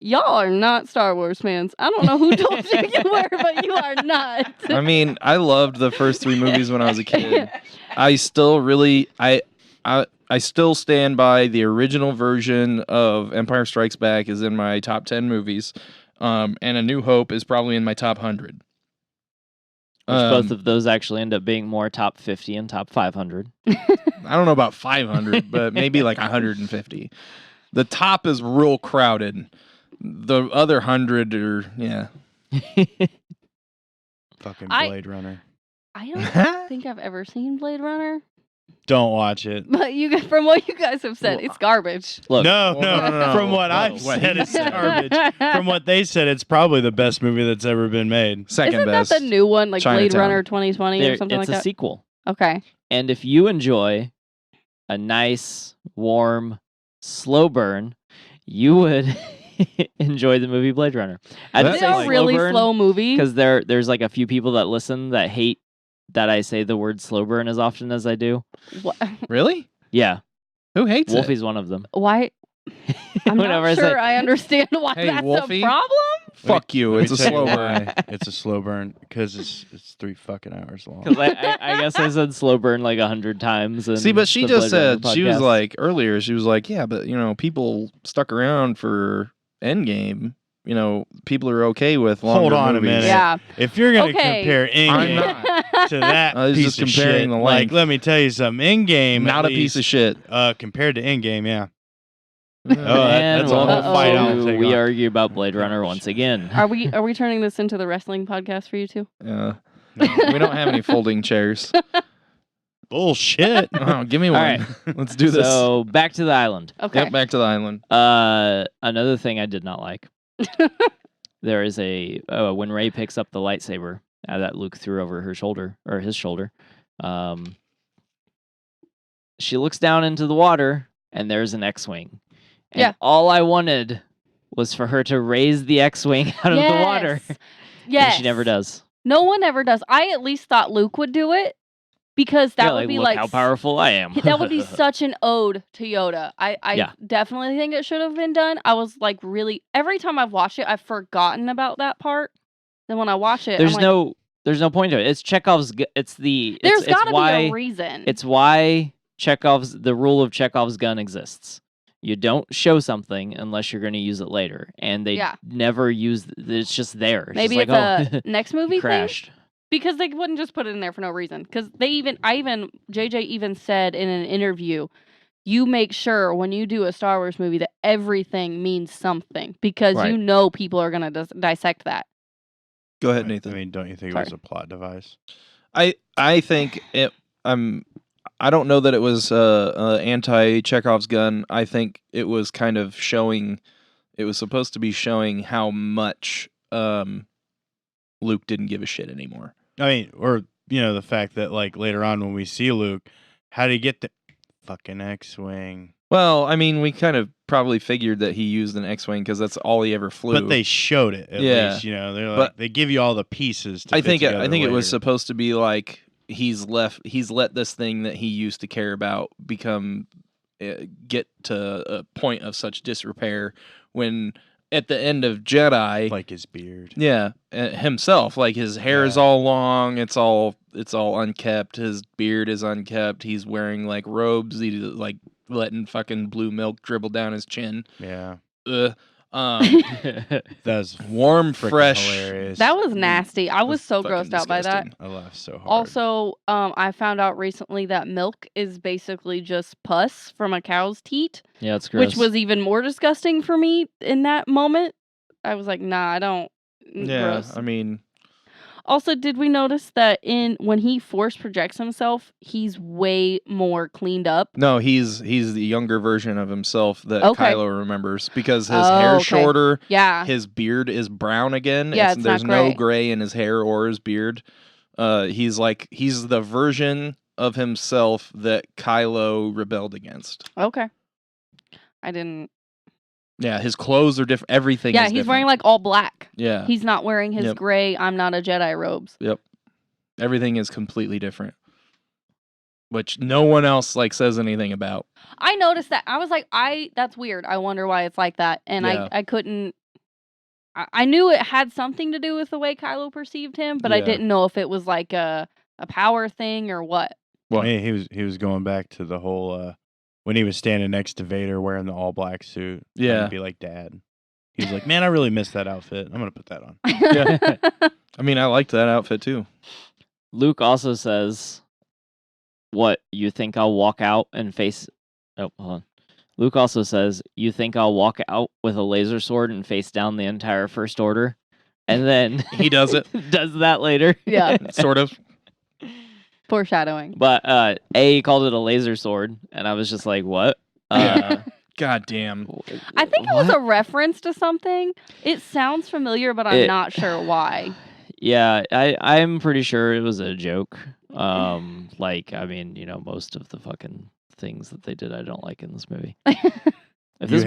Y'all are not Star Wars fans. I don't know who told you you were, but you are not. I mean, I loved the first 3 movies when I was a kid. I still really, I still stand by the original version of Empire Strikes Back is in my top 10 movies, and A New Hope is probably in my top 100. Which both of those actually end up being more top 50 and top 500. I don't know about 500, but maybe like 150. The top is real crowded. The other 100 are, yeah. Fucking I- Blade Runner. I don't think I've ever seen Blade Runner, Don't watch it. but from what you guys have said, it's garbage. Look, No. no. From what Whoa, I've what said, he it's said. garbage. From what they said, it's probably the best movie that's ever been made. Second Isn't best. that the new one, like Blade Chinatown. Runner 2020 or something it's like a that? sequel. Okay. And if you enjoy a nice, warm, slow burn, you would enjoy the movie Blade Runner. I That's Is say it a like- really slow movie? because there's like a few people that listen that hate that I say the word slow burn as often as I do. What? Really? Yeah, Who hates it? Wolfie's one of them. Why? I'm Whenever I not say- sure I understand why Hey, that's Wolfie. a problem. Fuck you. Let me It's a tell you slow why. burn. It's a slow burn because it's 3 fucking hours long. Because I guess I said slow burn like 100 times. In See, but she the just Blade Runner said, she was podcast. like, earlier, she was like, yeah, but, people stuck around for Endgame. People are okay with longer Hold on a movies. minute. Yeah. If you're gonna Okay. compare I'm Endgame not. to that I was piece just of comparing shit, the like length. let me tell you something. Endgame, Not at a piece of least, shit. compared to Endgame, yeah. And that's a whole fight I don't take we on. argue about Blade Runner once again. Are we turning this into the wrestling podcast for you two? Yeah. No. We don't have any folding chairs. Bullshit. Oh, give me All one. Let's do this. So back to the island. Okay. Yep, back to the island. Another thing I did not like. There is when Rey picks up the lightsaber that Luke threw over her shoulder or his shoulder. She looks down into the water and there's an X-wing. And Yeah. all I wanted was for her to raise the X-wing out of the water. Yes. And she never does. No one ever does. I at least thought Luke would do it because that Yeah, would be look like how powerful I am. that would be such an ode to Yoda. I Yeah. definitely think it should have been done. I was like really every time I've watched it, I've forgotten about that part. Then when I watch it, There's I'm like, there's no point to it. It's Chekhov's. It's the. there's it's got to why, be a reason. It's why the rule of Chekhov's gun exists. You don't show something unless you're going to use it later, and they Yeah. never use. It's just there. It's Maybe just it's like, a next movie he thing. crashed. Because they wouldn't just put it in there for no reason. Because JJ even said in an interview, you make sure when you do a Star Wars movie that everything means something because Right. you know people are gonna dissect that. Go ahead, I Nathan. mean, don't you think Sorry. it was a plot device? I think it. I don't know that it was anti Chekhov's gun. I think it was kind of showing. It was supposed to be showing how much Luke didn't give a shit anymore. I mean, or the fact that like later on when we see Luke, how did he get the fucking X-wing? Well, I mean, we kind of probably figured that he used an X-wing because that's all he ever flew. But they showed it at Yeah. least. They're like But- they give you all the pieces. To I fit think together it was later. supposed to be like he's let this thing that he used to care about become get to a point of such disrepair when at the end of Jedi, like his beard. yeah, himself, like his hair is Yeah. all long, it's all unkept, his beard is unkept, he's wearing like robes, he's like letting fucking blue milk dribble down his chin. Yeah, Ugh. that's Warm, freaking fresh. hilarious. That was nasty. I was That's so fucking grossed out by that. disgusting. I laughed so hard. Also, I found out recently that milk is basically just pus from a cow's teat, Yeah, it's gross. which was even more disgusting for me in that moment. I was like, nah, I don't. Yeah, Gross. I mean, Also, did we notice that when he force projects himself, he's way more cleaned up? no, he's the younger version of himself that Okay. Kylo remembers because his Oh, hair's okay. shorter, Yeah. his beard is brown again. Yeah, it's there's not no gray. gray in his hair or his beard. He's the version of himself that Kylo rebelled against. Okay. I didn't. Yeah, his clothes are different. Everything. Yeah, is he's different. wearing like all black. Yeah, He's not wearing his Yep. gray "I'm not a Jedi" robes. everything is completely different. which no one else like says anything about. I noticed that. I was like, that's weird. I wonder why it's like that. And Yeah. I couldn't. I knew it had something to do with the way Kylo perceived him, but I Yeah. didn't know if it was like a power thing or what. What? I mean, he was going back to the whole when he was standing next to Vader wearing the all black suit. Yeah. He'd be like, Dad. He was like, man, I really missed that outfit. I'm gonna put that on. Yeah. I mean, I liked that outfit too. Luke also says, "What, you think I'll walk out and face?" Oh, hold on. Luke also says, "You think I'll walk out with a laser sword and face down the entire First Order?" And then He does it. does that later. Yeah. Sort of. Foreshadowing. But A called it a laser sword, and I was just like, "What?" God damn. I think it was a reference to something. It sounds familiar, but I'm not sure why. Yeah, I'm pretty sure it was a joke. Like, I mean, most of the fucking things that they did, I don't like in this movie. If this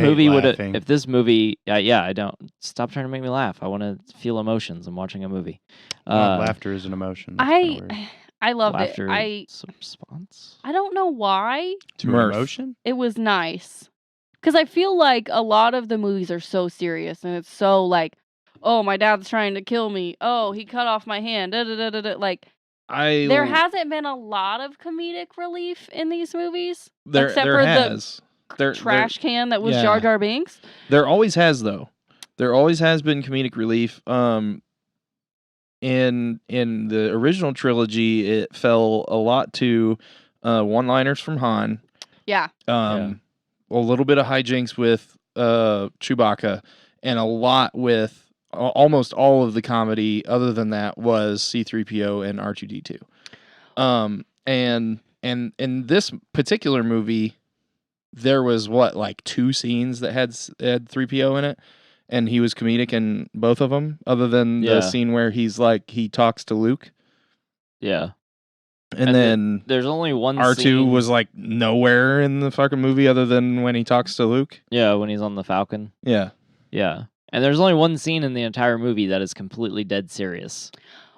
movie I don't. Stop trying to make me laugh. I want to feel emotions. I'm watching a movie. Laughter is an emotion. That's kinda weird. I loved it. Laughter is a response. I don't know why. To an Mirth. emotion? It was nice. Because I feel like a lot of the movies are so serious and it's so like, oh, my dad's trying to kill me. Oh, he cut off my hand. Da, da, da, da, da. Like, there hasn't been a lot of comedic relief in these movies. There has. The trash can that was yeah. Jar Jar Binks. There always has, though. There always has been comedic relief. In the original trilogy, it fell a lot to one-liners from Han. Yeah. A little bit of hijinks with Chewbacca, and a lot with almost all of the comedy. Other than that, was C-3PO and R2-D2. And in this particular movie, there was like 2 scenes that had 3PO in it, and he was comedic in both of them. Other than the scene where he talks to Luke. Yeah. And then there's only one R2 scene. was like nowhere in the fucking movie other than when he talks to Luke. Yeah, when he's on the Falcon. Yeah. Yeah. And there's only one scene in the entire movie that is completely dead serious.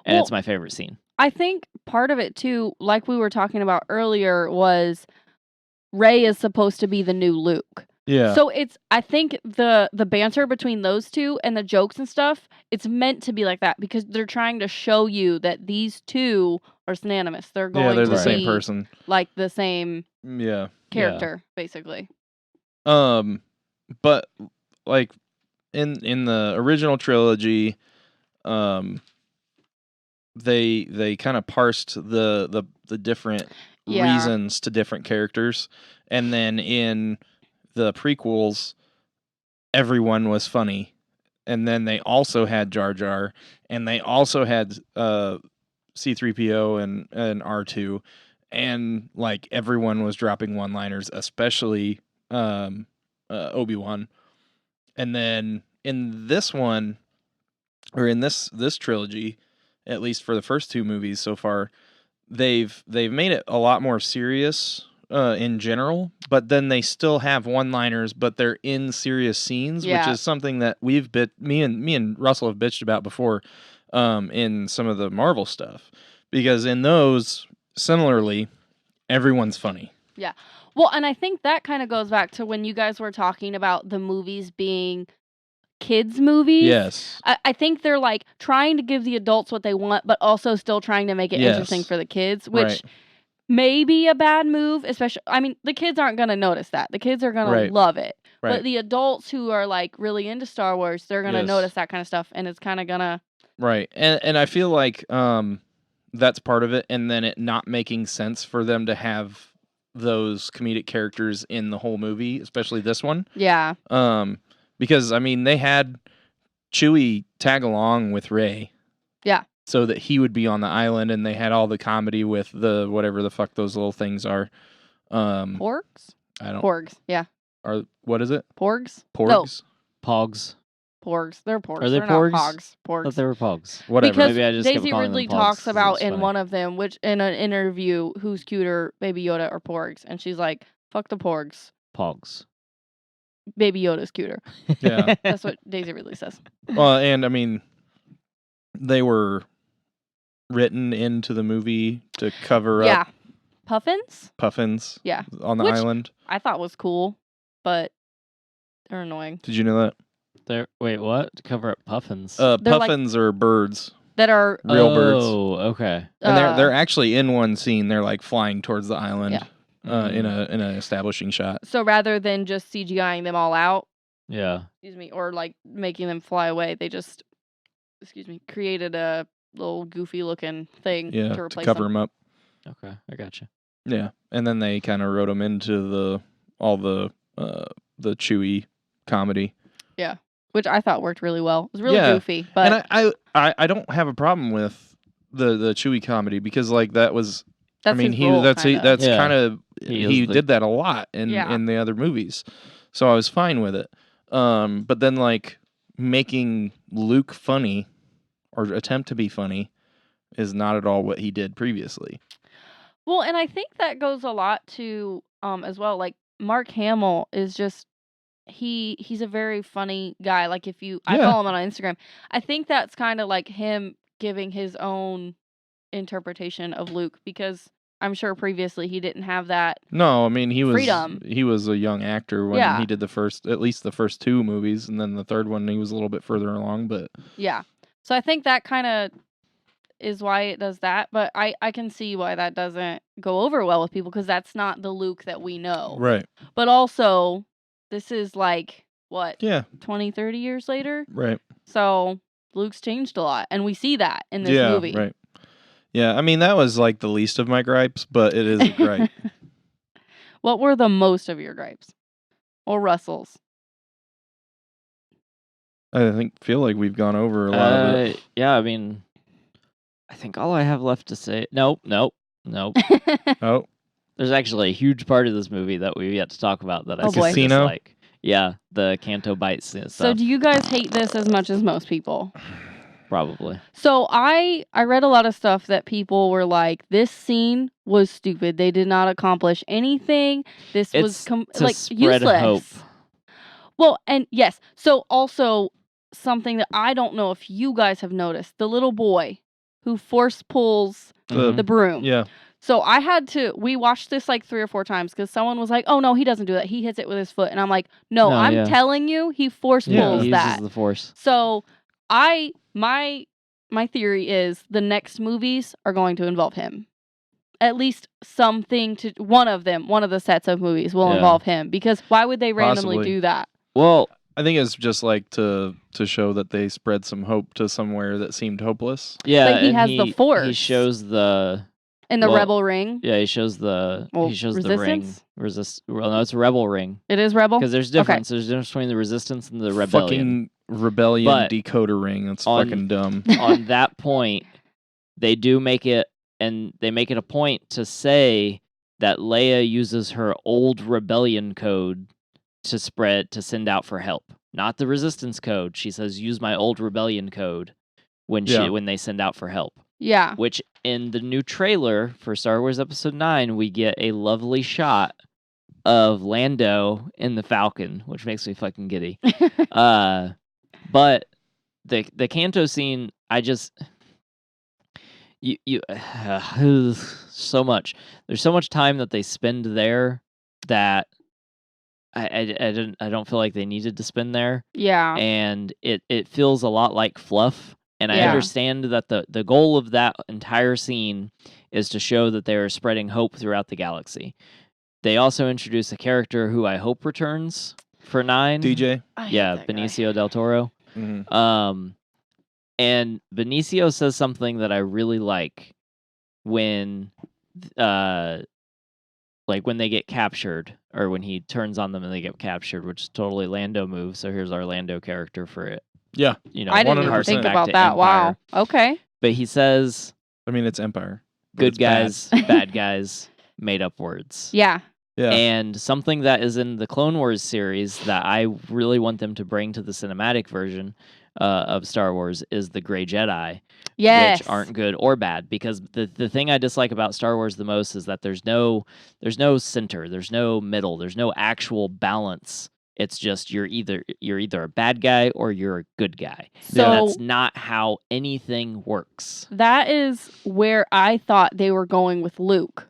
And it's my favorite scene. I think part of it too, like we were talking about earlier, was Rey is supposed to be the new Luke. Yeah. So I think the banter between those two and the jokes and stuff, it's meant to be like that because they're trying to show you that these two are synonymous. They're going they're to the be same person. like the same character, Yeah. basically. But like in the original trilogy, they kind of parsed the different reasons to different characters, and then in the prequels, everyone was funny, and then they also had Jar Jar, and they also had C-3PO and R2, and like everyone was dropping one-liners, especially Obi-Wan. And then in this one, or in this trilogy, at least for the first 2 movies so far, they've made it a lot more serious in general, but then they still have one-liners, but they're in serious scenes, which is something that me and Russell have bitched about before in some of the Marvel stuff, because in those, similarly, everyone's funny. Yeah. Well, and I think that kind of goes back to when you guys were talking about the movies being kids' movies. Yes. I think they're like trying to give the adults what they want, but also still trying to make it interesting for the kids, which may be a bad move, especially, I mean, the kids aren't going to notice that. The kids are going to love it. Right. But the adults who are like really into Star Wars, they're going to notice that kind of stuff, and it's kind of going to... Right. And I feel like that's part of it, and then it not making sense for them to have those comedic characters in the whole movie, especially this one. Yeah. Because, I mean, they had Chewie tag along with Rey. Yeah. So that he would be on the island, and they had all the comedy with the whatever the fuck those little things are. Porgs? I don't... Porgs, yeah. What is it? Porgs? Porgs? No. Pogs. Porgs. They're porgs. Are they They're porgs? not pogs. I thought Porgs. they were pogs. Whatever. Because Maybe I just kept Daisy calling them Ridley pogs talks 'cause about it's in funny. one of them, which in an interview, who's cuter, Baby Yoda or Porgs? And she's like, fuck the Porgs. Pogs. Baby Yoda's cuter. Yeah. That's what Daisy Ridley says. Well, and I mean, they were written into the movie to cover up Puffins. Yeah. On the Which- island. I thought was cool, but they're annoying. Did you know that? Wait, what? To cover up puffins. They're like- Puffins are birds. That are Real birds. Oh, okay. And they're actually in one scene. They're like flying towards the island. Yeah. In an establishing shot. so rather than just CGIing them all out, Yeah. or like making them fly away, they just created a little goofy looking thing Yeah, to to replace cover them. them up. Okay, I got you. Yeah, and then they kind of wrote them into all the Chewie comedy. Which I thought worked really well. It was really Yeah. goofy, but And I don't have a problem with the Chewie comedy because like that was that's his role, that's kinda. that's Yeah. kind of He is the- did that a lot in the other movies, so I was fine with it. But then like making Luke funny or attempt to be funny is not at all what he did previously. Well, and I think that goes a lot to as well. Like Mark Hamill is just he's a very funny guy. Like I Yeah. follow him on Instagram. I think that's kind of like him giving his own interpretation of Luke because I'm sure previously he didn't have that. No, I mean he Freedom. was a young actor when Yeah. he did at least the first two movies, and then the third one he was a little bit further along. But Yeah. So I think that kind of is why it does that. But I can see why that doesn't go over well with people because that's not the Luke that we know. right, But also, this is like, what, yeah, 20, 30 years later? right, So Luke's changed a lot. And we see that in this yeah, movie. right, yeah. I mean that was like the least of my gripes, but it is a gripe. What were the most of your gripes? Or Russell's? I feel like we've gone over a lot of it. Yeah, I mean, I think all I have left to say. Nope. Oh, There's actually a huge part of this movie that we've yet to talk about that I Oh, boy. Casino? dislike. Yeah, the Canto Bites and So stuff. do you guys hate this as much as most people? Probably. So I read a lot of stuff that people were like, this scene was stupid. They did not accomplish anything. This was To like spread useless. hope. Well, and yes. So also something that I don't know if you guys have noticed, the little boy who force pulls the broom. yeah, So we watched this like 3 or 4 times because someone was like, oh no, he doesn't do that. He hits it with his foot. And I'm like, no, No, I'm yeah. telling you, he force Yeah. pulls He that. uses the Force. So my theory is the next movies are going to involve him. At least one of the sets of movies will Yeah. involve him because why would they randomly Possibly. do that? Well, I think it's just like to show that they spread some hope to somewhere that seemed hopeless. yeah, But he and has the He Force. shows the. In the Well, Rebel ring, Yeah, he shows the. Well, he shows the ring. Resistance? Well, no, it's a Rebel ring it is Rebel. because there's difference. There's a difference between the Resistance and the Rebellion. Fucking rebellion But decoder ring. That's on- fucking dumb. On that point, they do make it, and they make it a point to say that Leia uses her old rebellion code to send out for help, not the Resistance code. She says, "Use my old rebellion code" when Yeah. when they send out for help. Yeah. Which in the new trailer for Star Wars Episode 9, we get a lovely shot of Lando in the Falcon, which makes me fucking giddy. But the Canto scene, I just so much. There's so much time that they spend there that I don't feel like they needed to spend there, Yeah. and it feels a lot like fluff. And I Yeah. understand that the goal of that entire scene is to show that they are spreading hope throughout the galaxy. They also introduce a character who I hope returns for 9. DJ. I hate Yeah, that guy. Benicio del Toro. Mhm. And Benicio says something that I really like when when they get captured, or when he turns on them and they get captured, which is totally Lando move. So here's our Lando character for it. Yeah. You know, I didn't even 100%. think back about to that. Empire. Wow. Okay. But he says, I mean, it's Empire. but good it's bad. guys, bad guys, made up words. Yeah. Yeah. And something that is in the Clone Wars series that I really want them to bring to the cinematic version of Star Wars is the Grey Jedi, Yes. which aren't good or bad. Because the thing I dislike about Star Wars the most is that there's no center, there's no middle, there's no actual balance. It's just you're either a bad guy or you're a good guy. So That's not how anything works. that is where I thought they were going with Luke.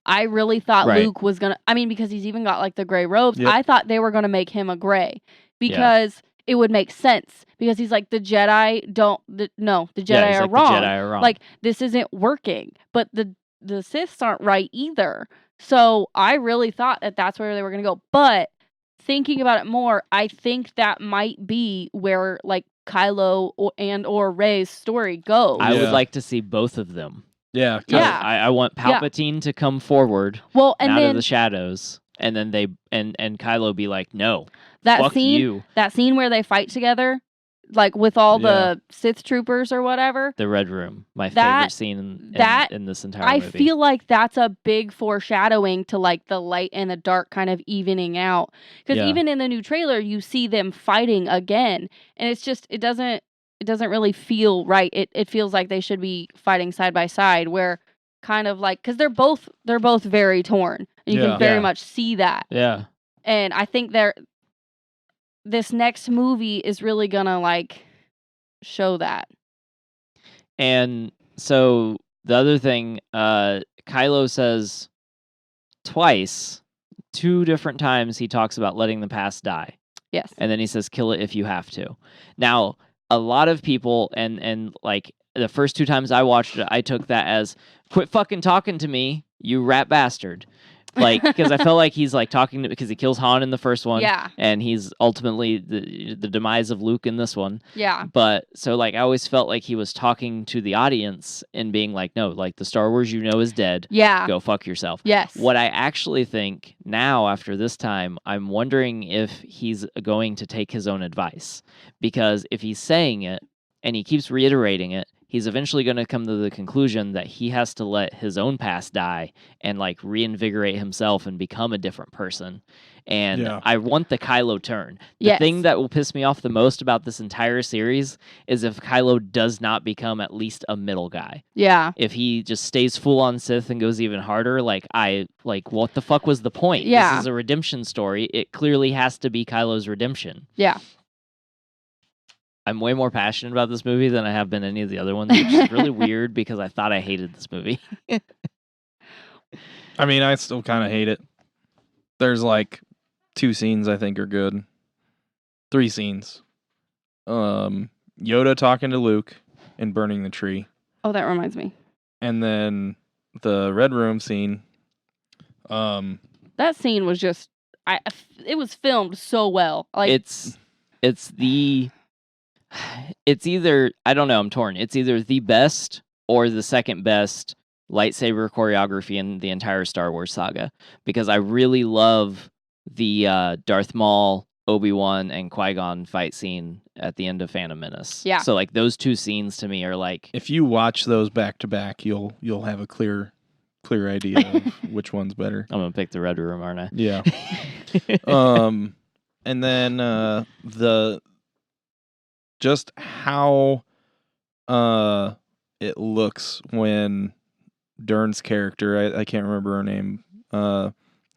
I really thought Right. Luke was gonna. I mean, because he's even got like the gray robes. Yep. I thought they were gonna make him a gray because it would make sense. Because he's like the Jedi don't. The Jedi he's are like, wrong. The Jedi are wrong. Like this isn't working. But the Siths aren't right either. So I really thought that that's where they were gonna go. But thinking about it more, I think that might be where like Kylo or Rey's story goes. I would Yeah. like to see both of them. Yeah. 'cause- Yeah. I want Palpatine to come forward Well, and out of then the shadows, and then they and Kylo be like, no, that fuck scene, you. that scene where they fight together, like with all Yeah. the Sith troopers or whatever. The Red Room, my That- favorite scene in this entire I movie. feel like that's a big foreshadowing to like the light and the dark kind of evening out. Because Yeah. even in the new trailer, you see them fighting again, and it's just it doesn't really feel right. It feels like they should be fighting side by side, where kind of like because they're both very torn, and you Yeah. can very Yeah. much see that. yeah. And I think this next movie is really gonna like show that. And so the other thing, Kylo says twice, 2 different times he talks about letting the past die. Yes. And then he says, kill it if you have to. Now, a lot of people, and like the first 2 times I watched it, I took that as, quit fucking talking to me, you rat bastard. Like, because I felt like he's like talking to, because he kills Han in the first one. Yeah. And he's ultimately the demise of Luke in this one. Yeah. But so like I always felt like he was talking to the audience and being like, no, like the Star Wars you know is dead. Yeah. Go fuck yourself. Yes. What I actually think now after this time, I'm wondering if he's going to take his own advice. Because if he's saying it and he keeps reiterating it, he's eventually going to come to the conclusion that he has to let his own past die and like reinvigorate himself and become a different person. And Yeah. I want the Kylo turn. The Yes. thing that will piss me off the most about this entire series is if Kylo does not become at least a middle guy. Yeah. If he just stays full on Sith and goes even harder, like what the fuck was the point? Yeah. This is a redemption story. It clearly has to be Kylo's redemption. Yeah. I'm way more passionate about this movie than I have been any of the other ones, which is really weird because I thought I hated this movie. I mean, I still kind of hate it. There's like 2 scenes I think are good. 3 scenes. Yoda talking to Luke and burning the tree. Oh, that reminds me. And then the Red Room scene. That scene was just it was filmed so well. Like it's either, I don't know, I'm torn. It's either the best or the second best lightsaber choreography in the entire Star Wars saga, because I really love the Darth Maul, Obi-Wan, and Qui-Gon fight scene at the end of Phantom Menace. Yeah. So like those 2 scenes to me are like, If you watch those back to back, you'll have a clear idea of which one's better. I'm gonna pick the Red Room, aren't I? Yeah. And then the just how it looks when Dern's character, I can't remember her name,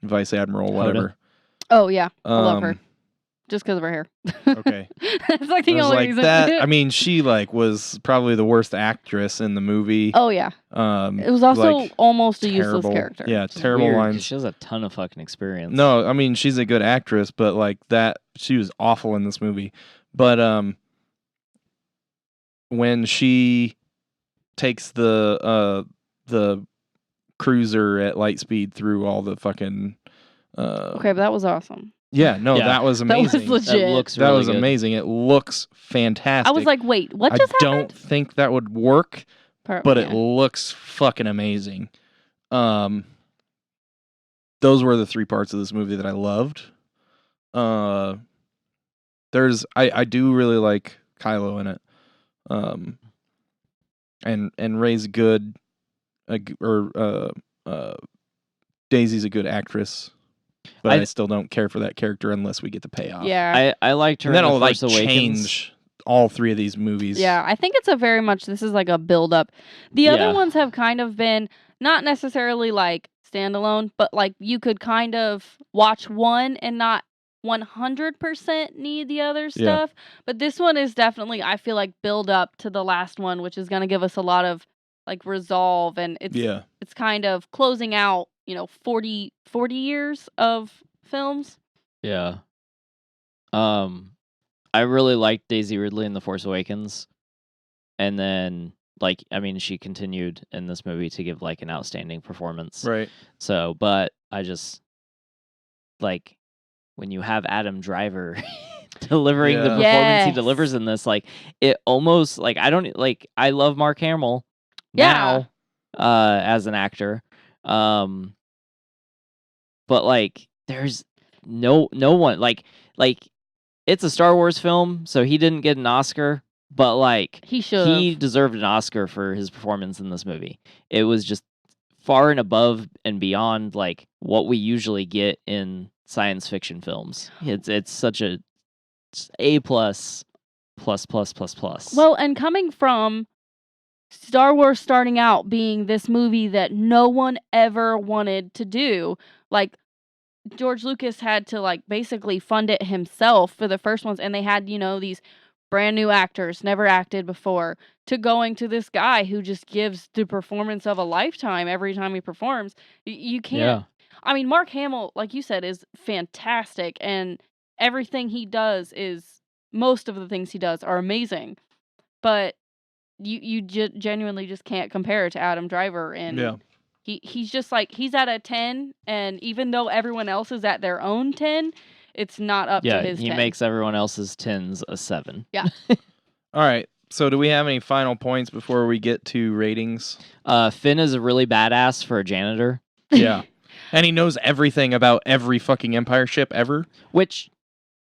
Vice Admiral, whatever. oh yeah, I love her Um, just because of her hair. Okay. That's like the I was only like reason. that. I mean, she like was probably the worst actress in the movie. oh yeah, it was also like, almost a useless terrible. character. Yeah, It's terrible weird 'cause lines. She has a ton of fucking experience. No, I mean she's a good actress, but like that, she was awful in this movie. But when she takes the cruiser at light speed through all the fucking Okay, but that was awesome. yeah, no, Yeah. that was That was amazing. legit. that looks That really was good. amazing. It looks fantastic. I was like, wait, what just I don't happened? think that would work, but it Yeah. looks fucking amazing. Those were the 3 parts of this movie that I loved. I do really like Kylo in it. And Rey's good, Daisy's a good actress, but I still don't care for that character unless we get the payoff. Yeah. I liked her And in that'll The like Force Awakens. change all 3 of these movies. Yeah, I think it's a very much, this is like a build up. The other Yeah. ones have kind of been not necessarily like standalone, but like you could kind of watch one and not 100% need the other stuff. But this one is definitely, I feel like, build up to the last one, which is going to give us a lot of like resolve, and it's kind of closing out 40 years of films. Yeah. I really liked Daisy Ridley in The Force Awakens. And then, she continued in this movie to give, an outstanding performance. Right. So, but I just, when you have Adam Driver delivering the performance he delivers in this, it almost, I love Mark Hamill now as an actor. But, there's no one, it's a Star Wars film, so he didn't get an Oscar, but he deserved an Oscar for his performance in this movie. It was just far and above and beyond what we usually get in science fiction films. It's such A plus. Well, and coming from Star Wars starting out being this movie that no one ever wanted to do, George Lucas had to basically fund it himself for the first ones, and they had these brand new actors never acted before, to going to this guy who just gives the performance of a lifetime every time he performs. You can't. I mean, Mark Hamill, like you said, is fantastic, and everything he does most of the things he does are amazing, but you genuinely just can't compare it to Adam Driver, and He's just he's at a 10, and even though everyone else is at their own 10, it's not up to his 10. Yeah, he makes everyone else's 10s a 7. Yeah. All right. So do we have any final points before we get to ratings? Finn is a really badass for a janitor. Yeah. And he knows everything about every fucking Empire ship ever. Which,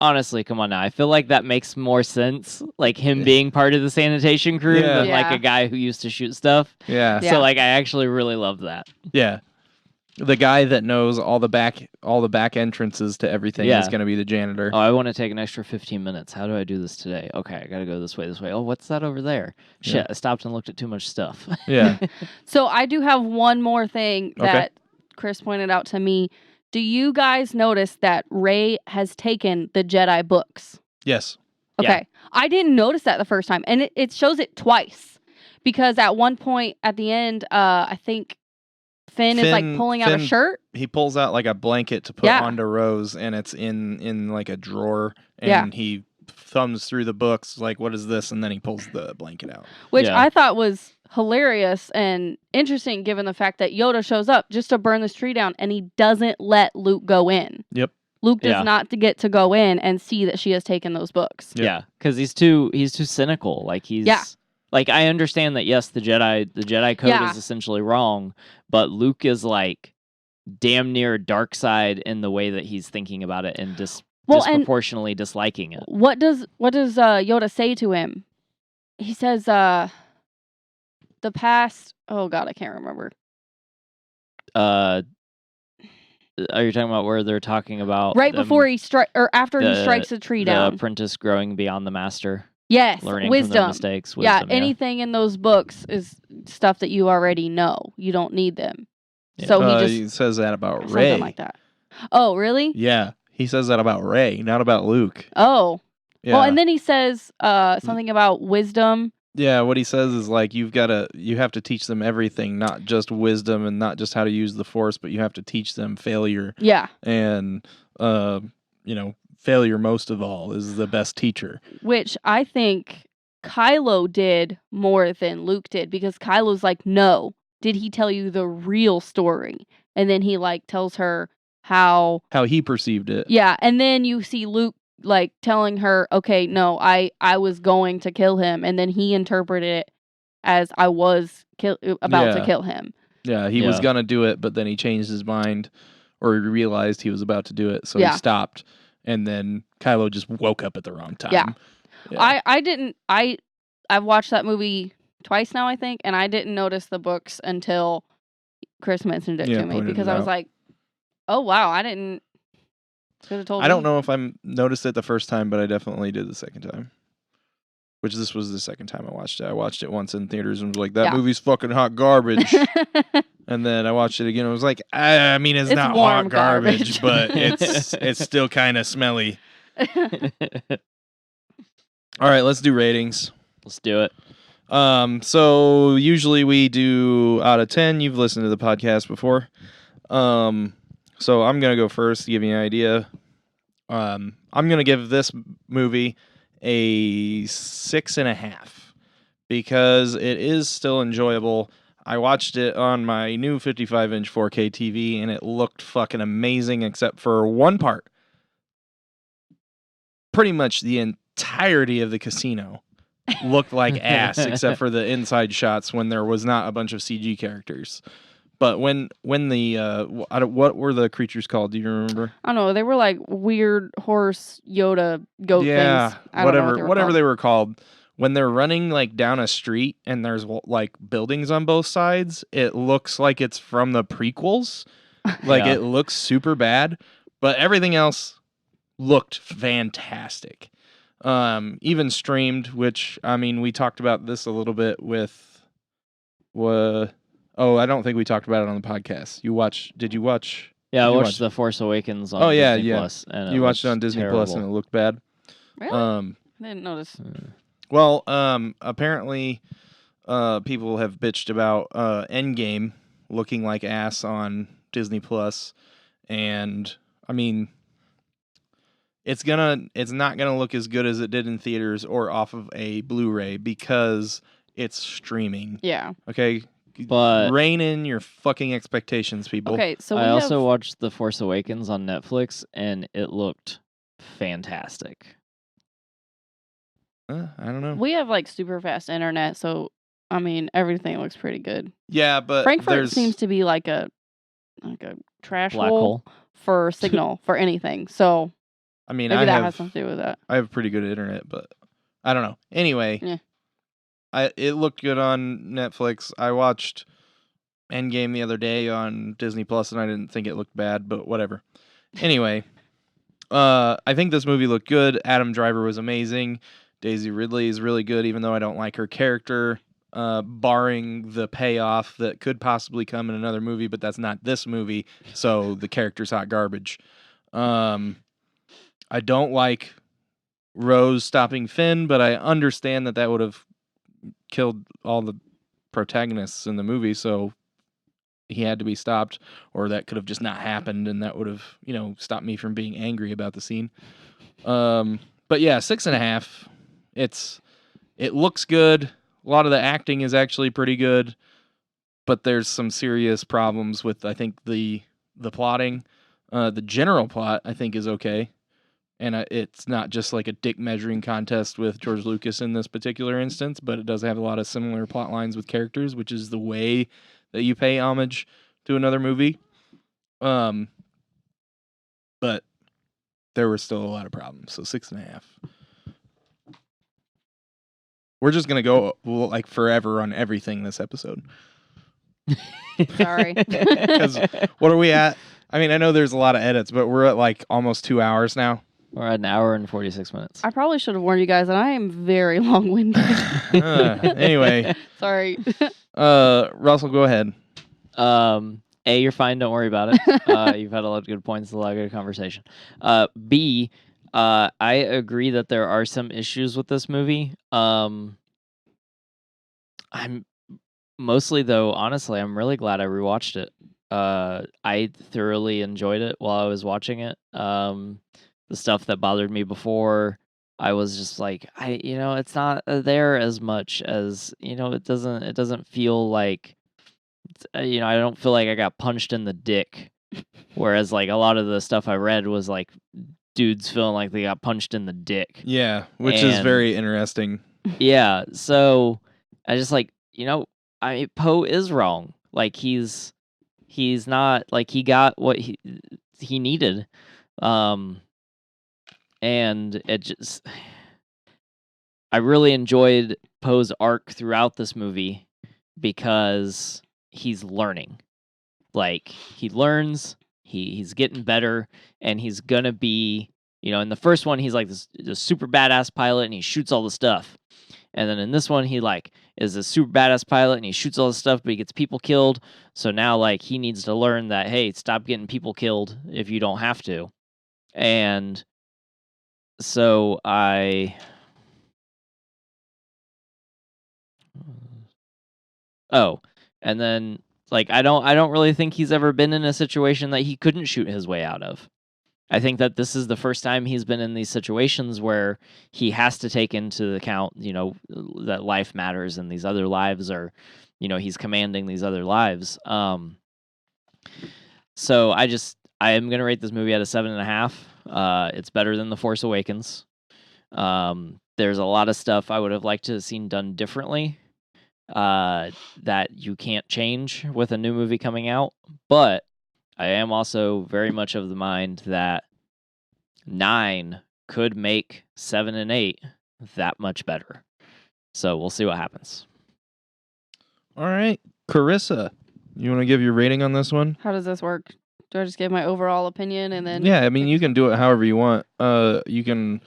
honestly, come on now. I feel like that makes more sense. Him being part of the sanitation crew than a guy who used to shoot stuff. Yeah. So I actually really love that. Yeah. The guy that knows all the back entrances to everything is going to be the janitor. Oh, I want to take an extra 15 minutes. How do I do this today? Okay, I got to go this way. Oh, what's that over there? Shit, I stopped and looked at too much stuff. Yeah. So I do have one more thing that Chris pointed out to me. Do you guys notice that Rey has taken the Jedi books? Yes. Okay. Yeah. I didn't notice that the first time, and it shows it twice, because at one point at the end, I think Finn is pulling out a shirt. He pulls out a blanket to put onto Rose, and it's in a drawer, and he thumbs through the books what is this, and then he pulls the blanket out. Which I thought was hilarious and interesting, given the fact that Yoda shows up just to burn this tree down, and he doesn't let Luke go in. Yep. Luke does not get to go in and see that she has taken those books. Yep. Yeah, because he's too cynical. I understand that, yes, the Jedi code is essentially wrong, but Luke is damn near dark side in the way that he's thinking about it and disproportionately disliking it. What does Yoda say to him? He says, the past. Oh God, I can't remember. Are you talking about where they're talking about before he after he strikes the tree down? The apprentice growing beyond the master. Yes, learning wisdom. From their mistakes. Wisdom, anything in those books is stuff that you already know. You don't need them. Yeah. So he says that about Rey. Something like that. Oh, really? Yeah, he says that about Rey, not about Luke. Oh. Yeah. Well, and then he says something about wisdom. Yeah, what he says is you have to teach them everything, not just wisdom and not just how to use the Force, but you have to teach them failure. Yeah. And failure most of all is the best teacher. Which I think Kylo did more than Luke did, because Kylo's no, did he tell you the real story? And then he tells her how he perceived it. Yeah, and then you see Luke telling her, okay, no, I was going to kill him, and then he interpreted it as I was about to kill him. Yeah, he was gonna do it, but then he changed his mind, or he realized he was about to do it, so he stopped. And then Kylo just woke up at the wrong time. Yeah. I've watched that movie twice now, I think, and I didn't notice the books until Chris mentioned it to me, because I was like, oh wow, I didn't. Could have told me. I don't know if I noticed it the first time, but I definitely did the second time. Which this was the second time I watched it. I watched it once in theaters and was like, that movie's fucking hot garbage. And then I watched it again and was like, I mean, it's not hot garbage, but it's still kind of smelly. All right, let's do ratings. Let's do it. So usually we do out of 10. You've listened to the podcast before. So I'm gonna go first to give you an idea. I'm gonna give this movie a 6.5 because it is still enjoyable. I watched it on my new 55-inch 4K TV and it looked fucking amazing except for one part. Pretty much the entirety of the casino looked like ass except for the inside shots when there was not a bunch of CG characters. But when the what were the creatures called? Do you remember? I don't know. They were like weird horse Yoda goat Yeah, things. I don't know whatever what they were called. When they're running like down a street and there's like buildings on both sides, it looks like it's from the prequels. Like Yeah. it looks super bad, but everything else looked fantastic. Even streamed, which I mean, we talked about this a little bit with I don't think we talked about it on the podcast. Did you watch? Yeah, I Did you watched watch- The Force Awakens on Oh, yeah, Disney yeah. Plus, and You watched it on looked Disney terrible. Plus and it looked bad. Really? I didn't notice. Well, apparently, people have bitched about Endgame looking like ass on Disney Plus, and I mean, it's not gonna look as good as it did in theaters or off of a Blu-ray because it's streaming. Yeah. Okay, But- rein in your fucking expectations, people. Okay, so we I also have, watched The Force Awakens on Netflix, and it looked fantastic. I don't know. we have like super fast internet, so I mean everything looks pretty good. Yeah, but Frankfurt seems to be like a trash Black hole hole. for signal for anything. So I mean, maybe I that have has something to do with that. I have pretty good internet, but I don't know. Anyway, Yeah. it looked good on Netflix. I watched Endgame the other day on Disney Plus, and I didn't think it looked bad, but whatever. Anyway, I think this movie looked good. Adam Driver was amazing. Daisy Ridley is really good, even though I don't like her character. Barring the payoff that could possibly come in another movie, but that's not this movie, so the character's hot garbage. I don't like Rose stopping Finn, but I understand that would have killed all the protagonists in the movie, so he had to be stopped, or that could have just not happened, and that would have, stopped me from being angry about the scene. But yeah, 6.5. It looks good. A lot of the acting is actually pretty good, but there's some serious problems with, I think, the plotting. The general plot, I think, is okay. And it's not just like a dick measuring contest with George Lucas in this particular instance, but it does have a lot of similar plot lines with characters, which is the way that you pay homage to another movie. But there were still a lot of problems, so 6.5. We're just gonna go like forever on everything this episode. Sorry. Because what are we at? I mean, I know there's a lot of edits, but we're at like almost 2 hours now. We're at 1 hour and 46 minutes. I probably should have warned you guys that I am very long-winded. Anyway, Sorry. Russell, go ahead. A, you're fine. Don't worry about it. You've had a lot of good points, a lot of good conversation. B, I agree that there are some issues with this movie. I'm mostly, though, honestly, I'm really glad I rewatched it. I thoroughly enjoyed it while I was watching it. The stuff that bothered me before, I was just like, it's not there as much as, it doesn't feel like, I don't feel like I got punched in the dick. Whereas like a lot of the stuff I read was like dudes feeling like they got punched in the dick. Yeah, which is very interesting. Yeah, so I just like, Poe is wrong. Like he's not like he got what he needed. And it just I really enjoyed Poe's arc throughout this movie because he's learning. Like he learns, he's getting better, and he's gonna be, in the first one he's like this super badass pilot and he shoots all the stuff. And then in this one he like is a super badass pilot and he shoots all the stuff, but he gets people killed. So now like he needs to learn that, hey, stop getting people killed if you don't have to. And so and then Like I don't really think he's ever been in a situation that he couldn't shoot his way out of. I think that this is the first time he's been in these situations where he has to take into account, that life matters and these other lives are, he's commanding these other lives. So I am going to rate this movie at a 7.5. It's better than The Force Awakens. There's a lot of stuff I would have liked to have seen done differently that you can't change with a new movie coming out. But I am also very much of the mind that 9 could make 7 and 8 that much better. So we'll see what happens. All right, Carissa, you want to give your rating on this one? How does this work? Do I just give my overall opinion and then? Yeah, I mean, you can do it however you want. You can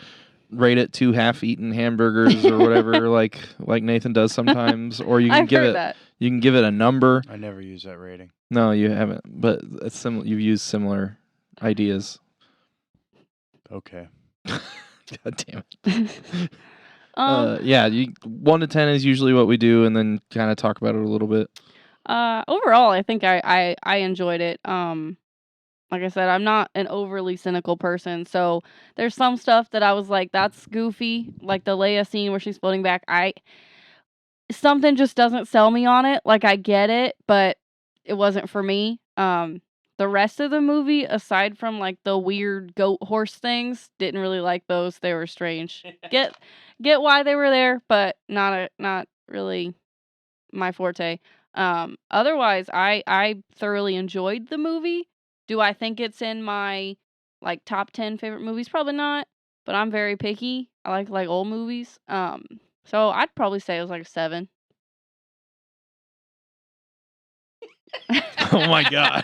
rate it 2 half-eaten hamburgers or whatever, like Nathan does sometimes, or you can I've heard that. You can give it a number. I never use that rating. No, you haven't, but it's similar. You've used similar ideas. Okay. God damn it. Yeah, 1 to 10 is usually what we do, and then kind of talk about it a little bit. Overall, I think I enjoyed it. Like I said, I'm not an overly cynical person, so there's some stuff that I was like, that's goofy, like the Leia scene where she's floating back. Something just doesn't sell me on it. Like I get it, but it wasn't for me. The rest of the movie, aside from like the weird goat horse things, didn't really like those. They were strange. Get why they were there, but not really my forte. Otherwise, I thoroughly enjoyed the movie. Do I think it's in my like top 10 favorite movies? Probably not, but I'm very picky. I like old movies. So I'd probably say it was like a 7. Oh my god.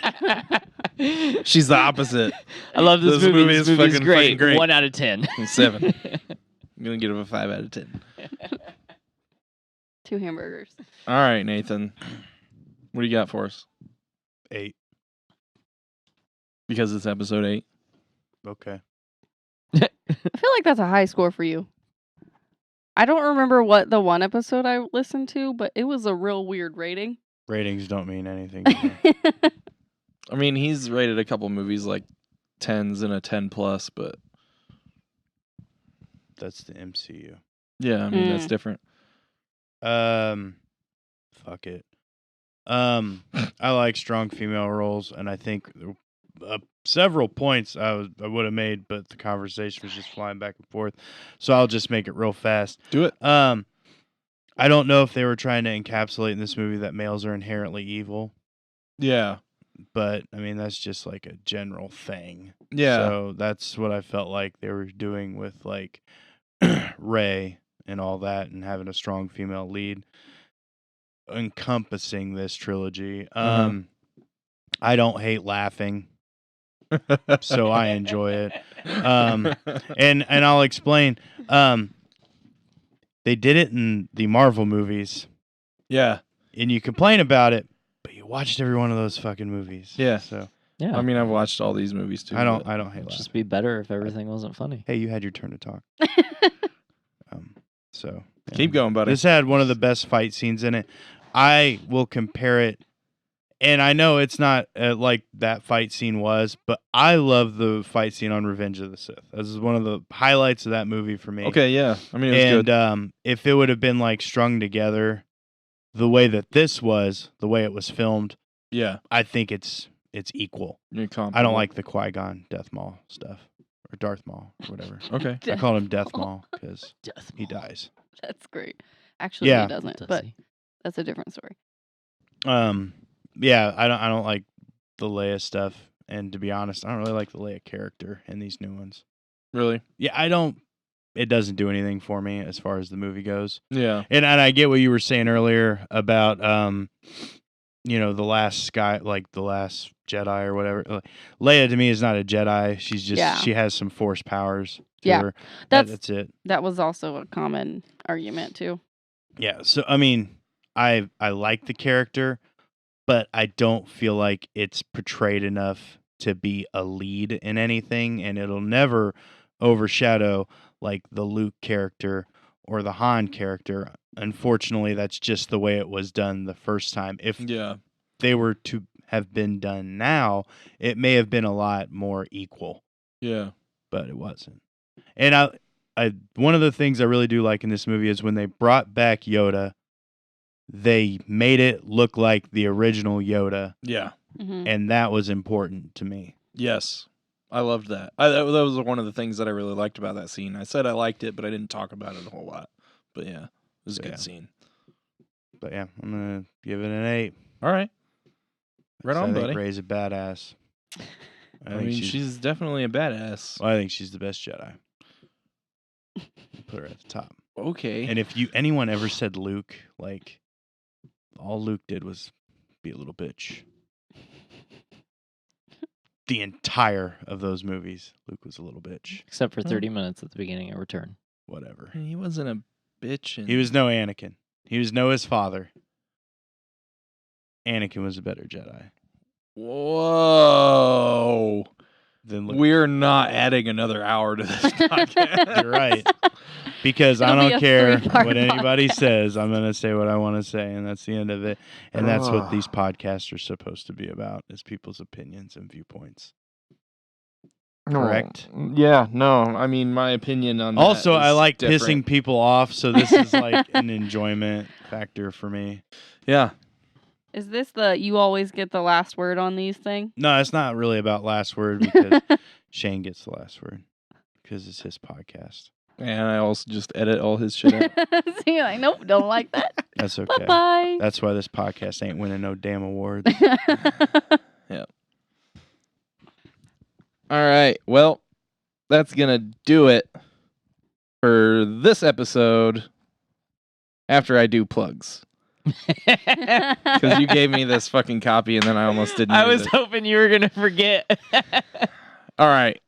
She's the opposite. I love this movie. This movie's fucking great. great. 1 out of 10. 7. I'm going to give it a 5 out of 10. 2 hamburgers. All right, Nathan. What do you got for us? 8. Because it's episode 8. Okay. I feel like that's a high score for you. I don't remember what the one episode I listened to, but it was a real weird rating. Ratings don't mean anything to me. I mean, he's rated a couple movies like 10s and a 10 plus, but That's the MCU. yeah, I mean, that's different. Fuck it. I like strong female roles, and I think several points I would have made, but the conversation was just flying back and forth. So I'll just make it real fast. Do it. I don't know if they were trying to encapsulate in this movie that males are inherently evil, Yeah. but I mean that's just like a general thing. Yeah. So that's what I felt like they were doing with like Rey and all that, and having a strong female lead encompassing this trilogy. I don't hate laughing, so I enjoy it. And I'll explain. They did it in the Marvel movies, Yeah. and you complain about it, but you watched every one of those fucking movies. Yeah. So Yeah. I mean, I've watched all these movies too. I don't but- hate It'd laughing. just be better if everything wasn't funny. Hey, you had your turn to talk. So yeah. Keep going, buddy. This had one of the best fight scenes in it. I will compare it, and I know it's not like that fight scene was, but I love the fight scene on Revenge of the Sith. This is one of the highlights of that movie for me. Okay, yeah. I mean, it was good. If it would have been like strung together the way that this was, the way it was filmed, Yeah. I think it's equal. You're I comparable. don't like the Qui-Gon Death Maul stuff, or Darth Maul, or whatever. Okay. I call him Death Maul because Death he dies. That's great. Actually, Yeah. he doesn't, but that's a different story. Yeah, I don't like the Leia stuff, and to be honest, I don't really like the Leia character in these new ones. Really? Yeah, I don't. It doesn't do anything for me as far as the movie goes. Yeah. And I get what you were saying earlier about the last the Last Jedi or whatever. Leia to me is not a Jedi. She's just she has some Force powers to Yeah. her. That's That's it. That was also a common argument too. Yeah. So I mean, I like the character, but I don't feel like it's portrayed enough to be a lead in anything, and it'll never overshadow like the Luke character or the Han character. Unfortunately, that's just the way it was done the first time. Yeah. they were to have been done now, it may have been a lot more equal. Yeah. But it wasn't. And I one of the things I really do like in this movie is when they brought back Yoda, they made it look like the original Yoda, Yeah. and that was important to me. Yes. I loved that. That was one of the things that I really liked about that scene. I said I liked it, but I didn't talk about it a whole lot. But yeah, it was a good scene. But yeah, I'm going to give it an 8. All right. Right on, I think buddy. Rey's a badass. I mean, she's definitely a badass. Well, I think she's the best Jedi. Put her at the top. Okay. And if anyone ever said Luke, like, all Luke did was be a little bitch. The entire of those movies, Luke was a little bitch. Except for 30 minutes at the beginning of Return. Whatever. He wasn't a bitch. He was no Anakin. He was no his father. Anakin was a better Jedi. Whoa. Than Luke. We're not adding another hour to this podcast. You're right. Because I It'll be don't a care 3-part what anybody podcast. says. I'm going to say what I want to say, and that's the end of it. And that's what these podcasts are supposed to be about, is people's opinions and viewpoints. Correct? Yeah, no. I mean, my opinion on that Also, I is like different. pissing people off, so this is like an enjoyment factor for me. Yeah. Is this the you always get the last word on these thing? No, it's not really about last word because Shane gets the last word because it's his podcast. And I also just edit all his shit out. See, like, nope, don't like that. That's okay. Bye-bye. That's why this podcast ain't winning no damn awards. All right. Well, that's going to do it for this episode after I do plugs. Because you gave me this fucking copy and then I almost didn't I use was it. hoping you were going to forget. All right.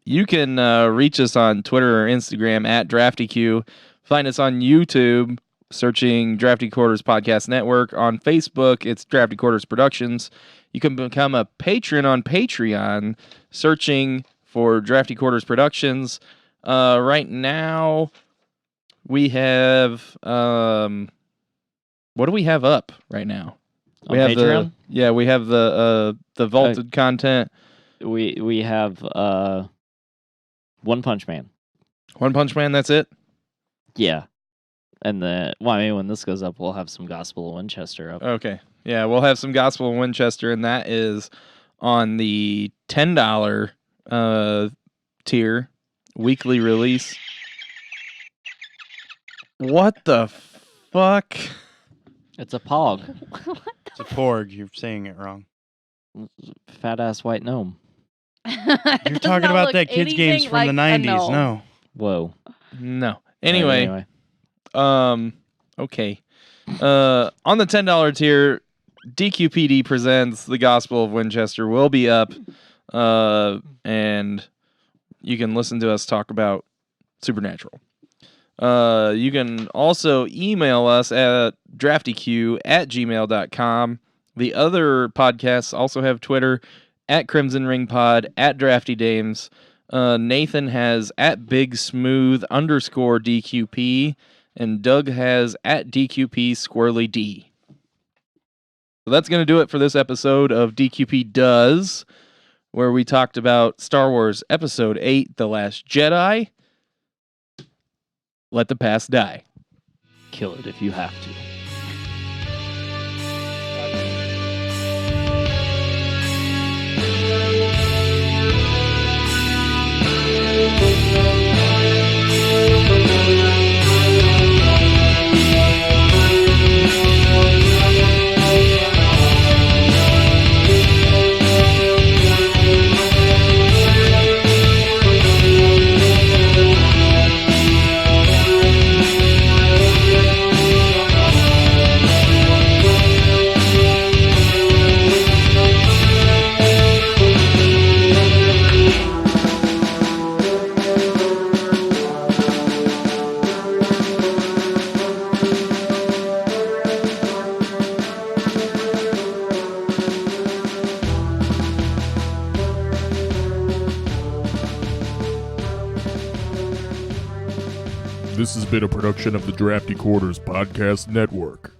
You can reach us on Twitter or Instagram at DraftyQ. Find us on YouTube, searching Drafty Quarters Podcast Network. On Facebook, it's Drafty Quarters Productions. You can become a patron on Patreon, searching for Drafty Quarters Productions. Right now, we have... what do we have up right now? On Patreon? We have the vaulted content. We have One Punch Man. One Punch Man, that's it? Yeah. And when this goes up, we'll have some Gospel of Winchester up. Okay. Yeah, we'll have some Gospel of Winchester, and that is on the $10 tier, weekly release. What the fuck? It's a Pog. It's a Porg. You're saying it wrong. Fat ass white gnome. You're talking about that kids games from the 90s. No. Whoa. No. Anyway. Okay. On the $10 tier, DQPD presents The Gospel of Winchester will be up, and you can listen to us talk about Supernatural. You can also email us at draftyq@gmail.com. The other podcasts also have Twitter, at Crimson Ring Pod, at Drafty Dames. Nathan has at BigSmooth_DQP, and Doug has at DQP Squirrely D. So that's going to do it for this episode of DQP Does, where we talked about Star Wars Episode 8, The Last Jedi. Let the past die. Kill it if you have to. This has been a production of the Drafty Quarters Podcast Network.